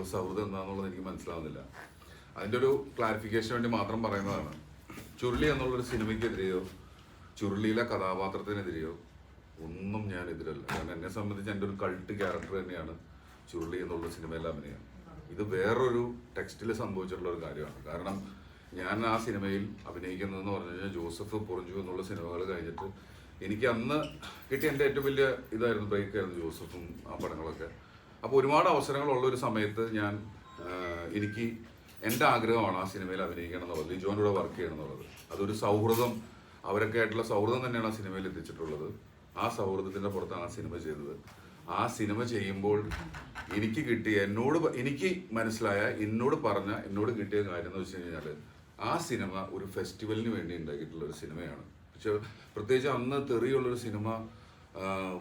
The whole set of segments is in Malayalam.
തമ്മിലുള്ള സൗഹൃദം എന്താണെന്നുള്ളത് എനിക്ക് മനസ്സിലാവുന്നില്ല. അതിൻ്റെ ഒരു ക്ലാരിഫിക്കേഷന് വേണ്ടി മാത്രം പറയുന്നതാണ്. ചുരുളി എന്നുള്ളൊരു സിനിമയ്ക്കെതിരെയോ ചുരുളിയിലെ കഥാപാത്രത്തിനെതിരെയോ ഒന്നും ഞാൻ എതിരല്ല. കാരണം എന്നെ സംബന്ധിച്ച് എൻ്റെ ഒരു കൾട്ട് ക്യാരക്ടർ തന്നെയാണ് ചുരുളി എന്നുള്ള സിനിമയിലെ അഭിനയം. ഇത് വേറൊരു ടെക്സ്റ്റിൽ സംഭവിച്ചിട്ടുള്ള ഒരു കാര്യമാണ്. കാരണം ഞാൻ ആ സിനിമയിൽ അഭിനയിക്കുന്നതെന്ന് പറഞ്ഞു കഴിഞ്ഞാൽ ജോസഫ് പൊറിഞ്ചു എന്നുള്ള സിനിമകൾ കഴിഞ്ഞിട്ട് എനിക്ക് അന്ന് കിട്ടിയ എൻ്റെ ഏറ്റവും വലിയ ഇതായിരുന്നു, ബ്രേക്കായിരുന്നു ജോസഫും ആ പടങ്ങളൊക്കെ. അപ്പോൾ ഒരുപാട് അവസരങ്ങളുള്ള ഒരു സമയത്ത് എനിക്ക് എൻ്റെ ആഗ്രഹമാണ് ആ സിനിമയിൽ അഭിനയിക്കണം എന്നുള്ളത്, ലിജോൻ്റെ കൂടെ വർക്ക് ചെയ്യണം എന്നുള്ളത്. അതൊരു സൗഹൃദം, അവരൊക്കെ ആയിട്ടുള്ള സൗഹൃദം തന്നെയാണ് ആ സിനിമയിൽ എത്തിച്ചിട്ടുള്ളത്. ആ സൗഹൃദത്തിൻ്റെ പുറത്താണ് ആ സിനിമ ചെയ്തത്. ആ സിനിമ ചെയ്യുമ്പോൾ എനിക്ക് കിട്ടിയ എനിക്ക് മനസ്സിലായ എന്നോട് കിട്ടിയ കാര്യം എന്ന് വെച്ച് കഴിഞ്ഞാൽ ആ സിനിമ ഒരു ഫെസ്റ്റിവലിന് വേണ്ടി ഉണ്ടാക്കിയിട്ടുള്ള ഒരു സിനിമയാണ്. പക്ഷെ പ്രത്യേകിച്ച് അന്ന് തെറിയുള്ളൊരു സിനിമ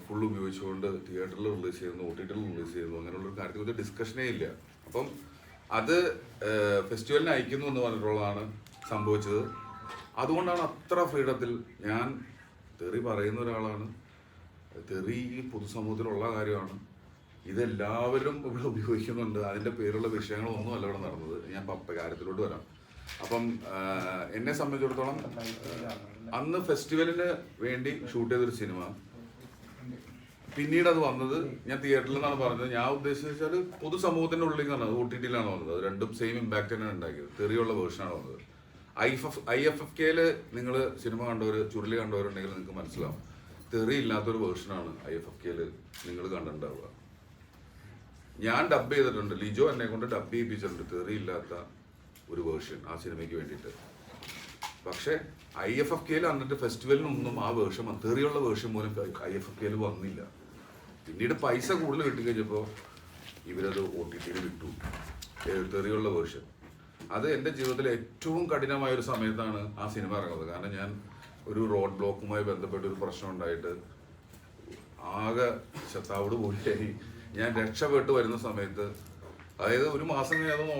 ഫുൾ ഉപയോഗിച്ചുകൊണ്ട് തിയേറ്ററിൽ റിലീസ് ചെയ്യുന്നു, OTTയിൽ റിലീസ് ചെയ്യുന്നു, അങ്ങനെയുള്ളൊരു കാര്യത്തിൽ ഒരു ഡിസ്കഷനേ ഇല്ല. അപ്പം അത് ഫെസ്റ്റിവലിന് അയക്കുന്നു എന്ന് പറഞ്ഞിട്ടുള്ളതാണ് സംഭവിച്ചത്. അതുകൊണ്ടാണ് അത്ര ഫ്രീഡത്തിൽ ഞാൻ തെറി പറയുന്ന ഒരാളാണ്. തെറി ഈ പൊതുസമൂഹത്തിലുള്ള കാര്യമാണ്. ഇതെല്ലാവരും ഇവിടെ ഉപയോഗിക്കുന്നുണ്ട്. അതിൻ്റെ പേരുള്ള വിഷയങ്ങളൊന്നും അല്ല ഇവിടെ നടന്നത്. ഞാൻ കാര്യത്തിലോട്ട് വരാം. അപ്പം എന്നെ സംബന്ധിച്ചിടത്തോളം അന്ന് ഫെസ്റ്റിവലിന് വേണ്ടി ഷൂട്ട് ചെയ്തൊരു സിനിമ, പിന്നീട് അത് വന്നത് ഞാൻ തിയേറ്ററിൽ നിന്നാണ് പറഞ്ഞത്. ഞാൻ ഉദ്ദേശിച്ചാൽ പൊതുസമൂഹത്തിൻ്റെ ഉള്ളിൽ നിന്നാണ്, OTTയിലാണ് വന്നത്. അത് രണ്ടും സെയിം ഇമ്പാക്റ്റ് തന്നെയാണ് ഉണ്ടാക്കിയത്. തെറിയുള്ള വേർഷനാണ് വന്നത്. IFFK നിങ്ങൾ സിനിമ കണ്ടവർ, ചുരുളി കണ്ടവരുണ്ടെങ്കിൽ നിങ്ങൾക്ക് മനസ്സിലാവും. തെറി ഇല്ലാത്തൊരു വേർഷനാണ് IFFK നിങ്ങൾ കണ്ടിട്ടുണ്ടാവുക. ഞാൻ ഡബ് ചെയ്തിട്ടുണ്ട്, ലിജോ എന്നെ കൊണ്ട് ഡബ് ചെയ്യിപ്പിച്ചിട്ടുണ്ട് തെറി ഇല്ലാത്ത ഒരു വേർഷൻ ആ സിനിമയ്ക്ക് വേണ്ടിയിട്ട്. പക്ഷേ IFFK എന്നിട്ട് ഫെസ്റ്റിവലിനൊന്നും ആ വേർഷൻ, തെറിയുള്ള വേർഷൻ പോലും IFFK വന്നില്ല. പിന്നീട് പൈസ കൂടുതൽ കിട്ടിക്കഴിഞ്ഞപ്പോൾ ഇവരത് OTTയിൽ വിട്ടു, തെറിയുള്ള വേർഷൻ. അത് എൻ്റെ ജീവിതത്തിലെ ഏറ്റവും കഠിനമായ ഒരു സമയത്താണ് ആ സിനിമ ഇറങ്ങുന്നത്. കാരണം ഞാൻ ഒരു റോഡ് ബ്ലോക്കുമായി ബന്ധപ്പെട്ട ഒരു പ്രശ്നം ഉണ്ടായിട്ട് ആകെ ശത്താവോട് കൂടിയായി ഞാൻ രക്ഷപ്പെട്ട് വരുന്ന സമയത്ത്, അതായത് ഒരു മാസം കഴിഞ്ഞ്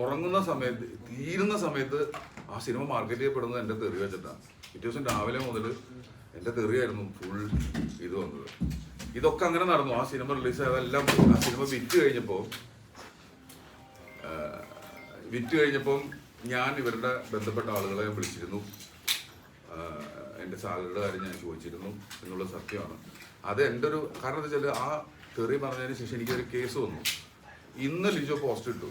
ഉറങ്ങുന്ന സമയത്ത്, തീരുന്ന സമയത്ത് ആ സിനിമ മാർക്കറ്റ് ചെയ്യപ്പെടുന്നത് എൻ്റെ തെറി വെച്ചിട്ടാണ്. പിറ്റേ ദിവസം രാവിലെ മുതൽ എൻ്റെ തെറിയായിരുന്നു ഫുൾ ഇത് വന്നത്. ഇതൊക്കെ അങ്ങനെ നടന്നു. ആ സിനിമ റിലീസ് ആയതെല്ലാം ആ സിനിമ വിറ്റ് കഴിഞ്ഞപ്പം ഞാൻ ഇവരുടെ ബന്ധപ്പെട്ട ആളുകളെ വിളിച്ചിരുന്നു. എൻ്റെ സാലറിയുടെ കാര്യം ഞാൻ ചോദിച്ചിരുന്നു എന്നുള്ള സത്യമാണ്. അത് എൻ്റെ ഒരു കാരണം എന്താ വെച്ചാൽ ആ തെറി പറഞ്ഞതിന് ശേഷം എനിക്കൊരു കേസ് വന്നു. ഇന്ന് ലിജോ പോസ്റ്റ് ഇട്ടു.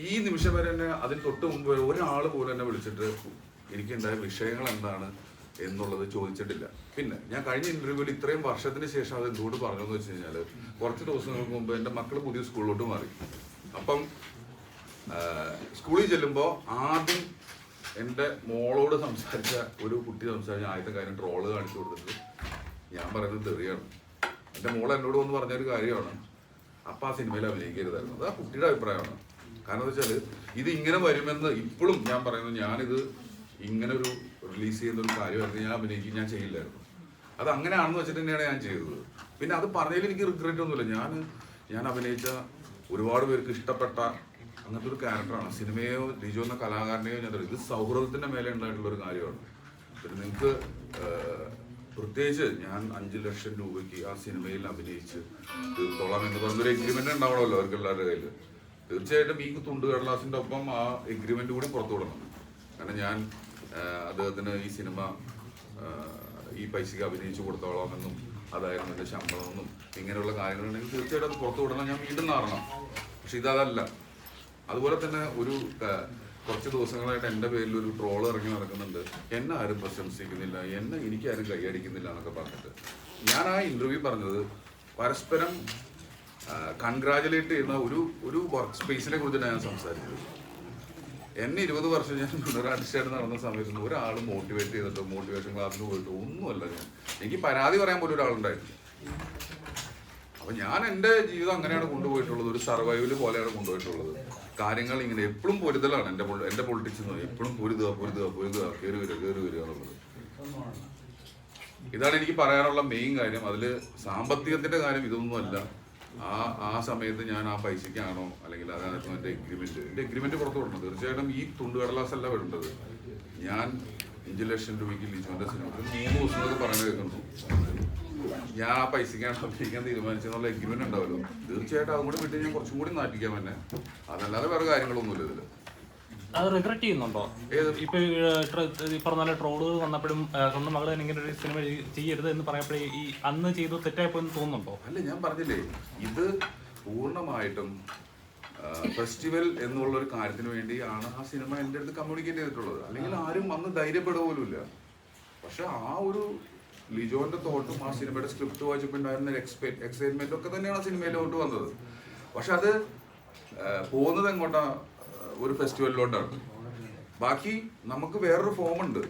ഈ നിമിഷം വരെ തന്നെ അതിന് തൊട്ട് മുമ്പ് ഒരാൾ പോലും എന്നെ വിളിച്ചിട്ട് എനിക്കുണ്ടായ വിഷയങ്ങൾ എന്താണ് എന്നുള്ളത് ചോദിച്ചിട്ടില്ല. പിന്നെ ഞാൻ കഴിഞ്ഞ ഇൻ്റർവ്യൂവിൽ ഇത്രയും വർഷത്തിന് ശേഷം അത് എന്തുകൊണ്ട് പറഞ്ഞതെന്ന് വെച്ച് കഴിഞ്ഞാൽ, കുറച്ച് ദിവസങ്ങൾക്ക് മുമ്പ് എൻ്റെ മക്കൾ പുതിയ സ്കൂളിലോട്ട് മാറി. അപ്പം സ്കൂളിൽ ചെല്ലുമ്പോൾ ആദ്യം എൻ്റെ മോളോട് സംസാരിച്ച ഒരു കുട്ടി സംസാരിച്ച ആദ്യത്തെ കാര്യം ട്രോള് കാണിച്ചു കൊടുത്തിട്ട് ഞാൻ പറയുന്നത് തെറിയാണ്. എൻ്റെ മോൾ എന്നോട് വന്ന് പറഞ്ഞൊരു കാര്യമാണ്, അപ്പം ആ സിനിമയിൽ അഭിനയിക്കരുതായിരുന്നു. അത് ആ കുട്ടിയുടെ അഭിപ്രായമാണ്. കാരണം എന്താ വെച്ചാൽ ഇത് ഇങ്ങനെ വരുമെന്ന് ഇപ്പോഴും ഞാൻ പറയുന്നത്, ഞാനിത് ഇങ്ങനെ ഒരു റിലീസ് ചെയ്യുന്ന ഒരു കാര്യമായിരുന്നു ഞാൻ ചെയ്യില്ലായിരുന്നു. അത് അങ്ങനെയാണെന്ന് വെച്ചിട്ട് തന്നെയാണ് ഞാൻ ചെയ്തത്. പിന്നെ അത് പറഞ്ഞതിൽ എനിക്ക് റിഗ്രറ്റ് ഒന്നുമില്ല. ഞാൻ അഭിനയിച്ച ഒരുപാട് പേർക്ക് ഇഷ്ടപ്പെട്ട അങ്ങനത്തെ ഒരു ക്യാരക്ടറാണ്. സിനിമയോ ലിജോ എന്ന കലാകാരനെയോ ഇത് സൗഹൃദത്തിൻ്റെ മേലെ ഉണ്ടായിട്ടുള്ളൊരു കാര്യമാണ്. പിന്നെ നിങ്ങൾക്ക് പ്രത്യേകിച്ച് ഞാൻ 5 ലക്ഷം രൂപയ്ക്ക് ആ സിനിമയിൽ അഭിനയിച്ച് തീർത്തോളാം എന്ന് പറഞ്ഞൊരു എഗ്രിമെൻ്റ് ഉണ്ടാവണമല്ലോ അവർക്ക് എല്ലാവരുടെ കയ്യിൽ. തീർച്ചയായിട്ടും ഈ തുണ്ടുകടലാസിൻ്റെ ഒപ്പം ആ എഗ്രിമെൻ്റ് കൂടി പുറത്തു വിടണം. കാരണം ഞാൻ അദ്ദേഹത്തിന് ഈ സിനിമ ഈ പൈസയ്ക്ക് അഭിനയിച്ച് കൊടുത്തോളാമെന്നും അതായിരുന്നു എൻ്റെ ശമ്പളമെന്നും ഇങ്ങനെയുള്ള കാര്യങ്ങളുണ്ടെങ്കിൽ തീർച്ചയായിട്ടും അത് പുറത്തു വിടണം. ഞാൻ വീണ്ടും നാറണം. പക്ഷെ ഇതല്ല. അതുപോലെ തന്നെ കുറച്ച് ദിവസങ്ങളായിട്ട് എൻ്റെ പേരിൽ ഒരു ട്രോൾ ഇറങ്ങി നടക്കുന്നുണ്ട്. എന്നെ ആരും പ്രശംസിക്കുന്നില്ല, എനിക്കാരും കൈയടിക്കുന്നില്ല എന്നൊക്കെ പറഞ്ഞിട്ട്. ഞാൻ ആ ഇൻ്റർവ്യൂ പറഞ്ഞത് പരസ്പരം കൺഗ്രാജുലേറ്റ് ചെയ്യുന്ന ഒരു വർക്ക് സ്പേസിനെ കുറിച്ചിട്ടാണ് ഞാൻ സംസാരിച്ചത്. എന്നെ 20 വർഷം ഞാൻ ആർട്ടിസ്റ്റായിട്ട് നടന്ന സമയത്ത് ഒരാൾ മോട്ടിവേറ്റ് ചെയ്തിട്ടോ മോട്ടിവേഷൻ ക്ലാസ്സിന് പോയിട്ടോ ഒന്നുമല്ല. എനിക്ക് പരാതി പറയാൻ പോലും ഒരാളുണ്ടായിരുന്നു. അപ്പം ഞാൻ എൻ്റെ ജീവിതം അങ്ങനെയാണ് കൊണ്ടുപോയിട്ടുള്ളത്. ഒരു സർവൈവൽ പോലെയാണ് കൊണ്ടുപോയിട്ടുള്ളത്. കാര്യങ്ങൾ ഇങ്ങനെ എപ്പോഴും പൊരുതലാണ്. എൻ്റെ പൊളിറ്റിക്സ് എന്ന് പറയും എപ്പോഴും പൊരുതുക കയറി വരിക എന്നുള്ളത്. ഇതാണ് എനിക്ക് പറയാനുള്ള മെയിൻ കാര്യം. അതിൽ സാമ്പത്തികത്തിൻ്റെ കാര്യം ഇതൊന്നുമല്ല. ആ സമയത്ത് ഞാൻ ആ പൈസയ്ക്കാണോ അല്ലെങ്കിൽ അതായിരുന്നു എൻ്റെ എഗ്രിമെന്റ് പുറത്തു വിടണം. തീർച്ചയായിട്ടും ഈ തുണ്ടുകടലാസല്ല വേണ്ടത്. ഞാൻ 5 ലക്ഷം രൂപയ്ക്ക് ലിജോന്റെ സിനിമ 3 ദിവസങ്ങളൊക്കെ പറഞ്ഞു കേൾക്കുന്നു. ഞാൻ ആ പൈസക്കാണ് അഭിനയിക്കാൻ തീരുമാനിച്ചെന്നുള്ള എഗ്രിമെന്റ് ഉണ്ടാവല്ലോ, തീർച്ചയായിട്ടും അതും കൂടി വിട്ട് ഞാൻ കുറച്ചും കൂടി നാട്ടിക്കാൻ തന്നെ. അതല്ലാതെ വേറെ കാര്യങ്ങളൊന്നുമില്ല ഇതില്. അത് റിഗ്രറ്റ് ചെയ്യുന്നുണ്ടോ? ഇപ്പൊ ഈ പറഞ്ഞ ട്രോളുകൾ വന്നപ്പോഴും സ്വന്തം മകൾ തന്നെ ഇങ്ങനെ ഒരു സിനിമ ചെയ്യരുത് എന്ന് പറയപ്പോഴേ ഈ അന്ന് ചെയ്തു തെറ്റായപ്പോന്ന് തോന്നുന്നുണ്ടോ? അല്ല, ഞാൻ പറഞ്ഞില്ലേ, ഇത് പൂർണ്ണമായിട്ടും ഫെസ്റ്റിവൽ എന്നുള്ളൊരു കാര്യത്തിന് വേണ്ടിയാണ് ആ സിനിമ എൻ്റെ അടുത്ത് കമ്മ്യൂണിക്കേറ്റ് ചെയ്തിട്ടുള്ളത്. അല്ലെങ്കിൽ ആരും അന്ന് ധൈര്യപ്പെടുക പോലുമില്ല. പക്ഷെ ആ ഒരു ലിജോന്റെ തോട്ടും ആ സിനിമയുടെ സ്ക്രിപ്റ്റ് വായിച്ചപ്പോൾ ഉണ്ടായിരുന്ന എക്സൈറ്റ്മെന്റ് ഒക്കെ തന്നെയാണ് ആ സിനിമയിലോട്ട് വന്നത്. പക്ഷെ അത് പോകുന്നത് എങ്ങോട്ടാ? ഒരു ഫെസ്റ്റിവലിലോട്ടാണ്. ബാക്കി നമുക്ക് വേറൊരു ഫോമുണ്ട്.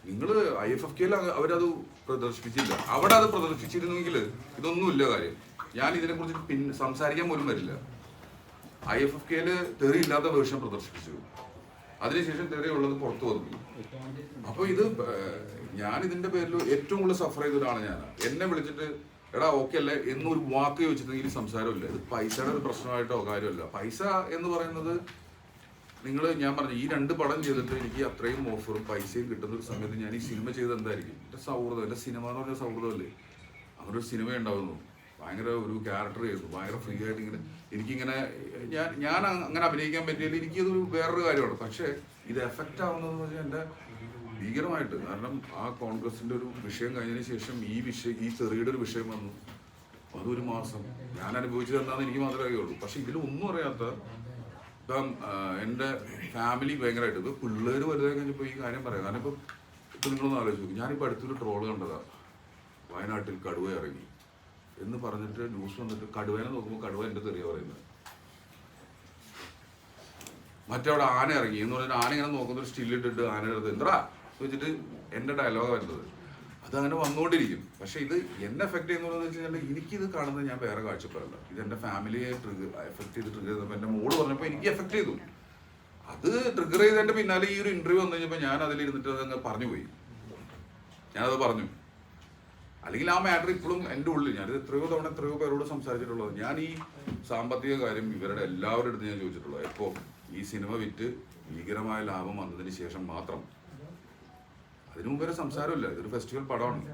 നിങ്ങൾ IFFK അവരത് പ്രദർശിപ്പിച്ചില്ല. അവിടെ അത് പ്രദർശിപ്പിച്ചിരുന്നെങ്കിൽ ഇതൊന്നുമില്ല കാര്യം. ഞാൻ ഇതിനെക്കുറിച്ച് സംസാരിക്കാൻ പോലും വരില്ല. IFFK തെറിയില്ലാത്ത വേർഷൻ പ്രദർശിപ്പിച്ചു, അതിനുശേഷം തെറിയുള്ളത് പുറത്തു വന്നു. അപ്പൊ ഇത് ഞാൻ ഇതിന്റെ പേരിൽ ഏറ്റവും കൂടുതൽ സഫർ ചെയ്ത ഒരാളാണ് ഞാൻ. എന്നെ വിളിച്ചിട്ട് എടാ ഓക്കെ അല്ലേ എന്നൊരു വാക്ക് ചോദിച്ചിട്ടുണ്ടെങ്കിൽ സംസാരമില്ല. ഇത് പൈസയുടെ ഒരു പ്രശ്നമായിട്ടോ കാര്യമല്ല. പൈസ എന്ന് പറയുന്നത് ഞാൻ പറഞ്ഞു, ഈ 2 പടം ചെയ്തിട്ട് എനിക്ക് അത്രയും ഓഫറും പൈസയും കിട്ടുന്ന ഒരു സമയത്ത് ഞാൻ ഈ സിനിമ ചെയ്ത് എന്തായിരിക്കും? എൻ്റെ സൗഹൃദം, എൻ്റെ സിനിമ എന്ന് പറഞ്ഞ സൗഹൃദമല്ലേ. അവരൊരു സിനിമ ഉണ്ടാവുന്നു, ഭയങ്കര ഒരു ക്യാരക്ടർ ചെയ്തു, ഭയങ്കര ഫ്രീ ആയിട്ട് ഇങ്ങനെ എനിക്കിങ്ങനെ ഞാൻ അങ്ങനെ അഭിനയിക്കാൻ പറ്റിയാൽ എനിക്കതൊരു വേറൊരു കാര്യമാണ്. പക്ഷേ ഇത് എഫക്റ്റ് ആവുന്നതെന്ന് പറഞ്ഞാൽ എൻ്റെ ഭീകരമായിട്ട്. കാരണം ആ കോൺഗ്രസിൻ്റെ ഒരു വിഷയം കഴിഞ്ഞതിന് ശേഷം ഈ ചെറിയുടെ ഒരു വിഷയം വന്നു. അതൊരു മാസം ഞാൻ അനുഭവിച്ചത് എന്താണെന്ന് എനിക്ക് മാത്രമേ അറിയുള്ളൂ. പക്ഷെ ഇതിലൊന്നും അറിയാത്ത ഇപ്പം എൻ്റെ ഫാമിലി ഭയങ്കരമായിട്ട് ഇപ്പോൾ പിള്ളേർ വലുതായി കഴിഞ്ഞപ്പോൾ ഈ കാര്യം പറയാം. കാരണം ഇപ്പം നിങ്ങളൊന്ന് ആലോചിച്ച് നോക്കും. ഞാനിപ്പോൾ അടുത്തൊരു ട്രോള് കണ്ടതാണ്. വയനാട്ടിൽ കടുവ ഇറങ്ങി എന്ന് പറഞ്ഞിട്ട് ന്യൂസ് വന്നിട്ട് കടുവേനെ നോക്കുമ്പോൾ കടുവ എൻ്റെ തെറിയ പറയുന്നത്. മറ്റവിടെ ആന ഇറങ്ങി എന്ന് പറഞ്ഞിട്ട് ആന ഇങ്ങനെ നോക്കുന്നൊരു സ്റ്റില്ലിട്ടിട്ട് ആനയുടെ അടുത്ത് എന്താ വെച്ചിട്ട് എൻ്റെ ഡയലോഗാണ് വരുന്നത്. അതങ്ങനെ വന്നുകൊണ്ടിരിക്കും. പക്ഷെ ഇത് എന്നെ എഫക്ട് ചെയ്യുന്നതെന്ന് വെച്ച് കഴിഞ്ഞാൽ എനിക്കിത് കാണുന്നത് ഞാൻ വേറെ കാഴ്ചപ്പാടല്ല. ഇത് എൻ്റെ ഫാമിലിയെ എഫക്ട് ചെയ്ത് ട്രിഗർ ചെയ്തപ്പോൾ എൻ്റെ മോള് പറഞ്ഞപ്പോൾ എനിക്ക് എഫക്ട് ചെയ്തു. അത് ട്രിഗർ ചെയ്തതിൻ്റെ പിന്നാലെ ഈ ഒരു ഇന്റർവ്യൂ വന്നു കഴിഞ്ഞപ്പോൾ ഞാൻ അതിലിരുന്നിട്ട് അതങ്ങ് പറഞ്ഞു പോയി. ഞാനത് പറഞ്ഞു. അല്ലെങ്കിൽ ആ മാറ്റർ ഇപ്പോഴും എൻ്റെ ഉള്ളിൽ, ഞാനിത് എത്രയോ പേരോട് സംസാരിച്ചിട്ടുള്ളത്. ഞാൻ ഈ സാമ്പത്തിക കാര്യം ഇവരുടെ എല്ലാവരുടെ അടുത്ത് ഞാൻ ചോദിച്ചിട്ടുള്ളത് എപ്പോൾ ഈ സിനിമ വിറ്റ് ഭീകരമായ ലാഭം വന്നതിന് ശേഷം മാത്രം. അതിനു മുമ്പ് സംസാരമില്ല. ഇതൊരു ഫെസ്റ്റിവൽ പടമാണ്,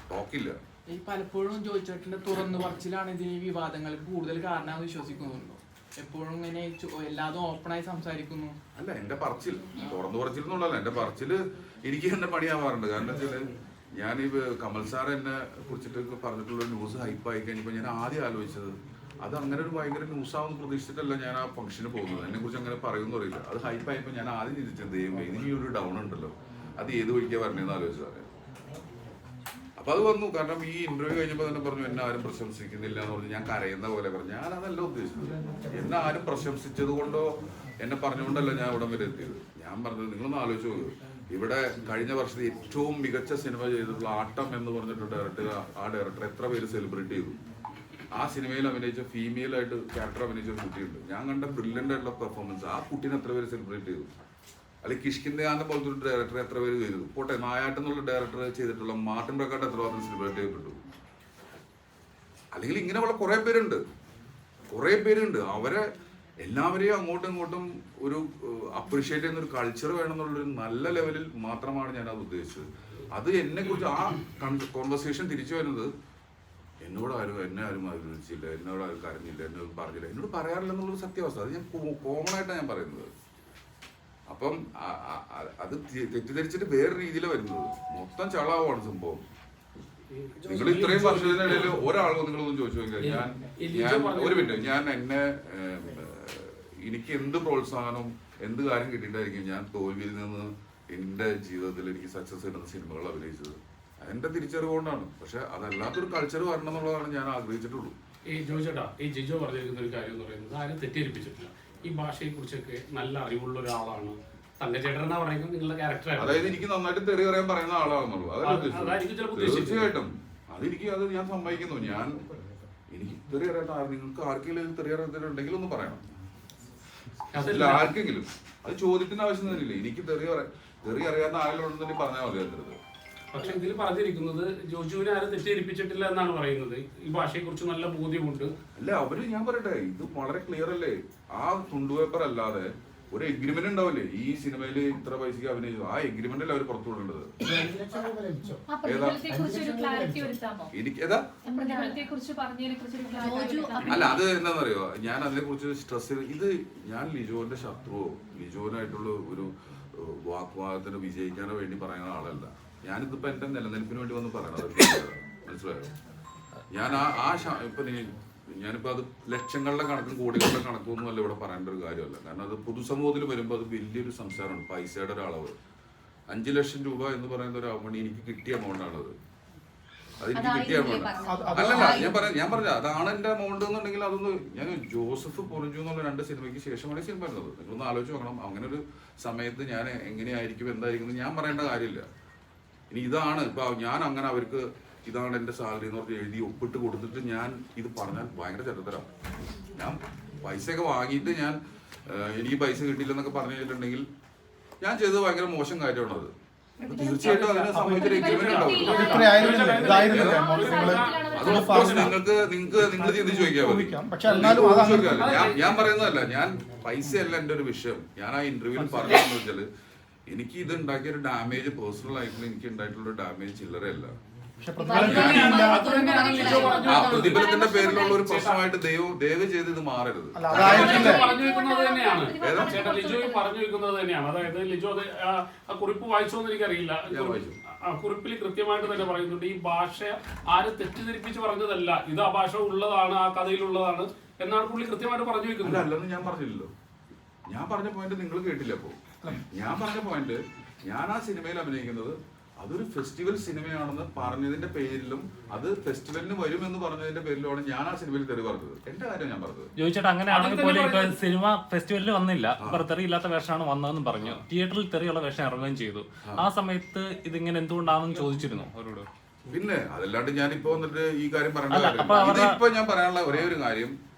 ടോക്കില്ല. ഈ പലപ്പോഴും ചോദിച്ചിട്ടുണ്ട് തുറന്നു പറച്ചിലാണ് ഇതിന് ഈ വിവാദങ്ങൾക്ക് കൂടുതൽ കാരണമെന്ന് വിശ്വസിക്കുന്നുണ്ടോ? എപ്പോഴും ഇങ്ങനെ എല്ലാതും ഓപ്പണായി സംസാരിക്കുന്നു. അല്ല, എന്റെ പറച്ചിൽ തുറന്നു പറച്ചിൽ എന്നുള്ളതല്ല, എന്റെ പറച്ചില് എനിക്ക് എന്നെ പണിയാവാറുണ്ട്. കാരണം എന്താ വെച്ചാല് ഞാൻ ഈ കമൽ സാർ എന്നെ കുറിച്ചിട്ട് പറഞ്ഞിട്ടുള്ള ന്യൂസ് ഹൈപ്പായി കഴിഞ്ഞപ്പോൾ ഞാൻ ആദ്യം ആലോചിച്ചത് അത് അങ്ങനെ ഒരു ഭയങ്കര ന്യൂസാവെന്ന് പ്രതീക്ഷിച്ചിട്ടല്ല ഞാൻ ആ ഫംഗ്ഷന് പോകുന്നത്. എന്നെ കുറിച്ച് അങ്ങനെ പറയുമെന്ന് അറിയില്ല. അത് ഹൈപ്പായപ്പോൾ ഞാൻ ആദ്യം ചിന്തിച്ചത് ദൈവമേ ഇതിന് ഒരു ഡൗൺ ഉണ്ടല്ലോ, അത് ഏത് വഴിക്കാണ് വരണേന്ന് ആലോചിച്ചതാണ്. അപ്പൊ അത് വന്നു. കാരണം ഈ ഇന്റർവ്യൂ കഴിഞ്ഞപ്പോൾ തന്നെ പറഞ്ഞു എന്നെ ആരും പ്രശംസിക്കുന്നില്ല എന്ന് പറഞ്ഞു. ഞാൻ കരയുന്ന പോലെ പറഞ്ഞു. ഞാൻ അതല്ല ഉദ്ദേശിച്ചത്. എന്നെ ആരും പ്രശംസിച്ചത് കൊണ്ടോ എന്നെ പറഞ്ഞുകൊണ്ടല്ല ഞാൻ ഇവിടം വരെ എത്തിയത്. ഞാൻ പറഞ്ഞത് നിങ്ങളൊന്ന് ആലോചിച്ച് നോക്കൂ. ഇവിടെ കഴിഞ്ഞ വർഷത്തെ ഏറ്റവും മികച്ച സിനിമ ചെയ്തിട്ടുള്ള ആട്ടം എന്ന് പറഞ്ഞിട്ട് ഡയറക്ടർ എത്ര പേര് സെലിബ്രേറ്റ് ചെയ്തു. ആ സിനിമയിൽ അഭിനയിച്ച ഫീമെയിലായിട്ട് ക്യാരക്ടർ അഭിനയിച്ച ഒരു കുട്ടിയുണ്ട്. ഞാൻ കണ്ട ബ്രില്യൻ്റ് ആയിട്ടുള്ള പെർഫോമൻസ്. ആ കുട്ടീനെ എത്ര പേര് സെലിബ്രേറ്റ് ചെയ്തു? അല്ലെങ്കിൽ കിഷ്കിന്ദയാന്റെ പോലത്തെ ഒരു ഡയറക്ടർ എത്ര പേര് ചെയ്തു? പോട്ടെ, നായാട്ട് എന്നുള്ള ഡയറക്ടർ ചെയ്തിട്ടുള്ള മാർട്ടിൻ ബ്രക്കാട്ട് എത്ര മാത്രം സെലിബ്രേറ്റ് ചെയ്യപ്പെട്ടു? അല്ലെങ്കിൽ ഇങ്ങനെയുള്ള കുറേ പേരുണ്ട്. അവരെ എല്ലാവരെയും അങ്ങോട്ടും ഇങ്ങോട്ടും ഒരു അപ്രീഷിയേറ്റ് ചെയ്യുന്ന ഒരു കൾച്ചർ വേണമെന്നുള്ളൊരു നല്ല ലെവലിൽ മാത്രമാണ് ഞാൻ അത് ഉദ്ദേശിച്ചത്. അത് എന്നെ കുറിച്ച് ആ കോൺവെർസേഷൻ തിരിച്ചു വരുന്നത് എന്നെ ആരും അഭിനയിച്ചില്ല, എന്നോട് ആരും കരഞ്ഞില്ല, എന്നോട് പറഞ്ഞില്ല, എന്നോട് പറയാറില്ല എന്നുള്ളൊരു സത്യാവസ്ഥ. അത് ഞാൻ കോമൺ ആയിട്ടാണ് ഞാൻ പറയുന്നത്. അപ്പം അത് തെറ്റിദ്ധരിച്ചിട്ട് വേറെ രീതിയിലാണ് വരുന്നത്. മൊത്തം ചളാവാണ് സംഭവം. നിങ്ങൾ ഇത്രയും വർഷത്തിനിടയിൽ ഒരാളോ നിങ്ങളൊന്നും ചോദിച്ചു നോക്കിയാൽ ഞാൻ ഒരു മിനിറ്റ് എനിക്ക് എന്ത് പ്രോത്സാഹനവും എന്ത് കാര്യം കിട്ടിയിട്ടായിരിക്കും ഞാൻ തോൽവിയിൽ നിന്ന് എൻ്റെ ജീവിതത്തിൽ എനിക്ക് സക്സസ് കിട്ടുന്ന സിനിമകൾ അഭിനയിച്ചത്. എന്റെ തിരിച്ചറിവ് കൊണ്ടാണ്. പക്ഷെ അതല്ലാത്തൊരു കൾച്ചർ വരണം എന്നുള്ളതാണ് ഞാൻ ആഗ്രഹിച്ചിട്ടുള്ളൂ. ഈ ജോജേട്ടാ, ഈ ജിജോ പറഞ്ഞിരിക്കുന്ന ഒരു കാര്യം എന്ന് പറയുന്നത് ആരും തെറ്റിദ്ധരിപ്പിച്ചിട്ടില്ല. ഈ ഭാഷയെ കുറിച്ചൊക്കെ നല്ല അറിവുള്ള ഒരാളാണ് തന്റെ ചേട്ടൻ എന്നാ പറയുന്നത്, നിങ്ങളുടെ ക്യാരക്ടർ. അതായത് എനിക്ക് നന്നായിട്ട് തെറി പറയാൻ പറയുന്ന ആളാണെന്നുള്ളൂ. തീർച്ചയായിട്ടും അത് ഞാൻ സമ്മതിക്കുന്നു. എനിക്ക് തെറി അറിയാത്ത നിങ്ങൾക്ക് ആർക്കെങ്കിലും തെറി അറിയാത്തുണ്ടെങ്കിൽ ഒന്ന് പറയണം. ആർക്കെങ്കിലും അത് ചോദ്യത്തിന്റെ ആവശ്യം തന്നെയില്ല. എനിക്ക് തെറി അറിയാത്ത ആരെങ്കിലും പറഞ്ഞാൽ മതി അതിനകത്ത്. പക്ഷെ ഇതിൽ പറഞ്ഞിരിക്കുന്നത് ജോജുവിനെ ആരും തെറ്റിദ്ധരിപ്പിച്ചിട്ടില്ല എന്നാണ് പറയുന്നത്. ഈ ഭാഷയെ കുറിച്ച് നല്ല ബോധ്യമുണ്ട്. അല്ല, ഞാൻ പറയട്ടെ, ഇത് വളരെ ക്ലിയർ അല്ലേ? ആ തുണ്ടുപേപ്പർ അല്ലാതെ ഒരു എഗ്രിമെന്റ് ഉണ്ടാവില്ലേ ഈ സിനിമയിൽ ഇത്ര പൈസക്ക് അഭിനയിച്ചു, ആ എഗ്രിമെന്റിൽ അവർ പുറത്തു വിടേണ്ടത്. അല്ല അത് എന്താണെന്നറിയോ, ഞാൻ അതിനെ കുറിച്ച് സ്ട്രെസ് ചെയ്ത് ഇത് ഞാൻ ലിജോന്റെ ശത്രുവോ ലിജോനായിട്ടുള്ള ഒരു വാഗ്വാദത്തിന് വിജയിക്കാനോ വേണ്ടി പറയുന്ന ആളല്ല. ഞാനിതിപ്പോ എന്റെ നിലനിൽപ്പിന് വേണ്ടി വന്ന് പറയണത്, മനസ്സിലായോ? ഞാൻ ഇപ്പൊ ഞാനിപ്പോ അത് ലക്ഷങ്ങളുടെ കണക്കും കോടികളുടെ കണക്കും ഒന്നും അല്ല ഇവിടെ പറയേണ്ട ഒരു കാര്യമല്ല. കാരണം അത് പൊതുസമൂഹത്തിൽ വരുമ്പോൾ അത് വലിയൊരു സംസാരമാണ്. പൈസയുടെ ഒരു അളവ് 5 ലക്ഷം രൂപ എന്ന് പറയുന്ന ഒരു എമൗണ്ട് എനിക്ക് കിട്ടിയ എമൗണ്ട് ആണത്. അത് എനിക്ക് കിട്ടിയ എമൗണ്ട് അല്ലല്ല, ഞാൻ പറഞ്ഞ അതാണ് എന്റെ എമൗണ്ട് എന്നുണ്ടെങ്കിൽ അതൊന്ന് ഞാൻ ജോസഫ് പൊറിഞ്ചു എന്നുള്ള 2 സിനിമയ്ക്ക് ശേഷമാണ് സിനിമ വരുന്നത്. നിങ്ങളൊന്ന് ആലോചിച്ച് നോക്കണം. അങ്ങനെ ഒരു സമയത്ത് ഞാൻ എങ്ങനെയായിരിക്കും എന്തായിരിക്കും ഞാൻ പറയേണ്ട കാര്യമില്ല. ഇനി ഇതാണ് ഇപ്പൊ ഞാൻ അങ്ങനെ അവർക്ക് ഇതാണ് എന്റെ സാലറി എന്ന് പറഞ്ഞ് എഴുതി ഒപ്പിട്ട് കൊടുത്തിട്ട് ഞാൻ ഇത് പറഞ്ഞാൽ ഭയങ്കര ചെറുതരാം. ഞാൻ പൈസയൊക്കെ വാങ്ങിയിട്ട് ഞാൻ എനിക്ക് പൈസ കിട്ടിയില്ലെന്നൊക്കെ പറഞ്ഞു കഴിഞ്ഞിട്ടുണ്ടെങ്കിൽ ഞാൻ ചെയ്തത് ഭയങ്കര മോശം കാര്യമാണ്. അത് തീർച്ചയായിട്ടും അതിനെ സംബന്ധിച്ചൊരു എഗ്രിമെന്റ് ഉണ്ടാവും. നിങ്ങൾ ചിന്തിച്ച് ചോദിക്കാൻ മതി. ഞാൻ പറയുന്നതല്ല, ഞാൻ പൈസയല്ല എന്റെ ഒരു വിഷയം. ഞാൻ ആ ഇന്റർവ്യൂവിൽ പറഞ്ഞതെന്ന് വെച്ചാല് എനിക്ക് ഇത് ഉണ്ടാക്കിയ ഒരു ഡാമേജ് പേഴ്സണൽ ആയിട്ടുള്ള എനിക്ക് ഉണ്ടായിട്ടുള്ള ഡാമേജ് ചില്ലറയല്ല. പ്രതിഫലത്തിന്റെ പേരിലുള്ള ഒരു പ്രശ്നമായിട്ട് ദയവ് ചെയ്ത് ഇത് മാറരുത്. പറഞ്ഞു വെക്കുന്നത് തന്നെയാണ് ചേട്ടാ, ലിജോ പറഞ്ഞു വെക്കുന്നത് തന്നെയാണ്. അതായത് ലിജോ ആ കുറിപ്പ് വായിച്ചോന്ന് എനിക്കറിയില്ല. ആ കുറിപ്പിൽ കൃത്യമായിട്ട് തന്നെ പറയുന്നുണ്ട് ഈ ഭാഷ ആരും തെറ്റിദ്ധരിപ്പിച്ച് പറഞ്ഞതല്ല, ഇത് ആ ഭാഷ ഉള്ളതാണ്, ആ കഥയിലുള്ളതാണ് എന്നാണ് പുള്ളി കൃത്യമായിട്ട് പറഞ്ഞു വെക്കുന്നത്. അല്ലെന്ന് ഞാൻ പറഞ്ഞില്ലല്ലോ. ഞാൻ പറഞ്ഞ പോയിന്റ് നിങ്ങൾ കേട്ടില്ല. അപ്പോ ഞാൻ പറഞ്ഞ പോയിന്റ്, ഞാൻ ആ സിനിമയിൽ അഭിനയിക്കുന്നത് അതൊരു ഫെസ്റ്റിവൽ സിനിമയാണെന്ന് പറഞ്ഞതിന്റെ പേരിലും അത് ഫെസ്റ്റിവലിന് വരുമെന്ന് പറഞ്ഞതിന്റെ പേരിലുമാണ് ഞാൻ ആ സിനിമയിൽ തെറി പറഞ്ഞത്. എന്റെ കാര്യം ഞാൻ പറഞ്ഞത്. ചോദിച്ചിട്ട് അങ്ങനെയാണെങ്കിൽ പോലും ഇപ്പൊ സിനിമ ഫെസ്റ്റിവലിൽ വന്നില്ല, തെറി ഇല്ലാത്ത വേഷമാണ് വന്നതെന്ന് പറഞ്ഞു. തിയേറ്ററിൽ തെറിയുള്ള വേഷം ഇറങ്ങുകയും ചെയ്തു. ആ സമയത്ത് ഇതിങ്ങനെ എന്തുകൊണ്ടാണെന്ന് ചോദിച്ചിരുന്നു അവരോട്? പിന്നെ അതല്ലാണ്ട് ഞാനിപ്പോ വന്നിട്ട് ഈ കാര്യം പറയേണ്ട കാര്യം ഇതിപ്പോ ഞാൻ പറയാനുള്ള ഒരേ ഒരു കാര്യം,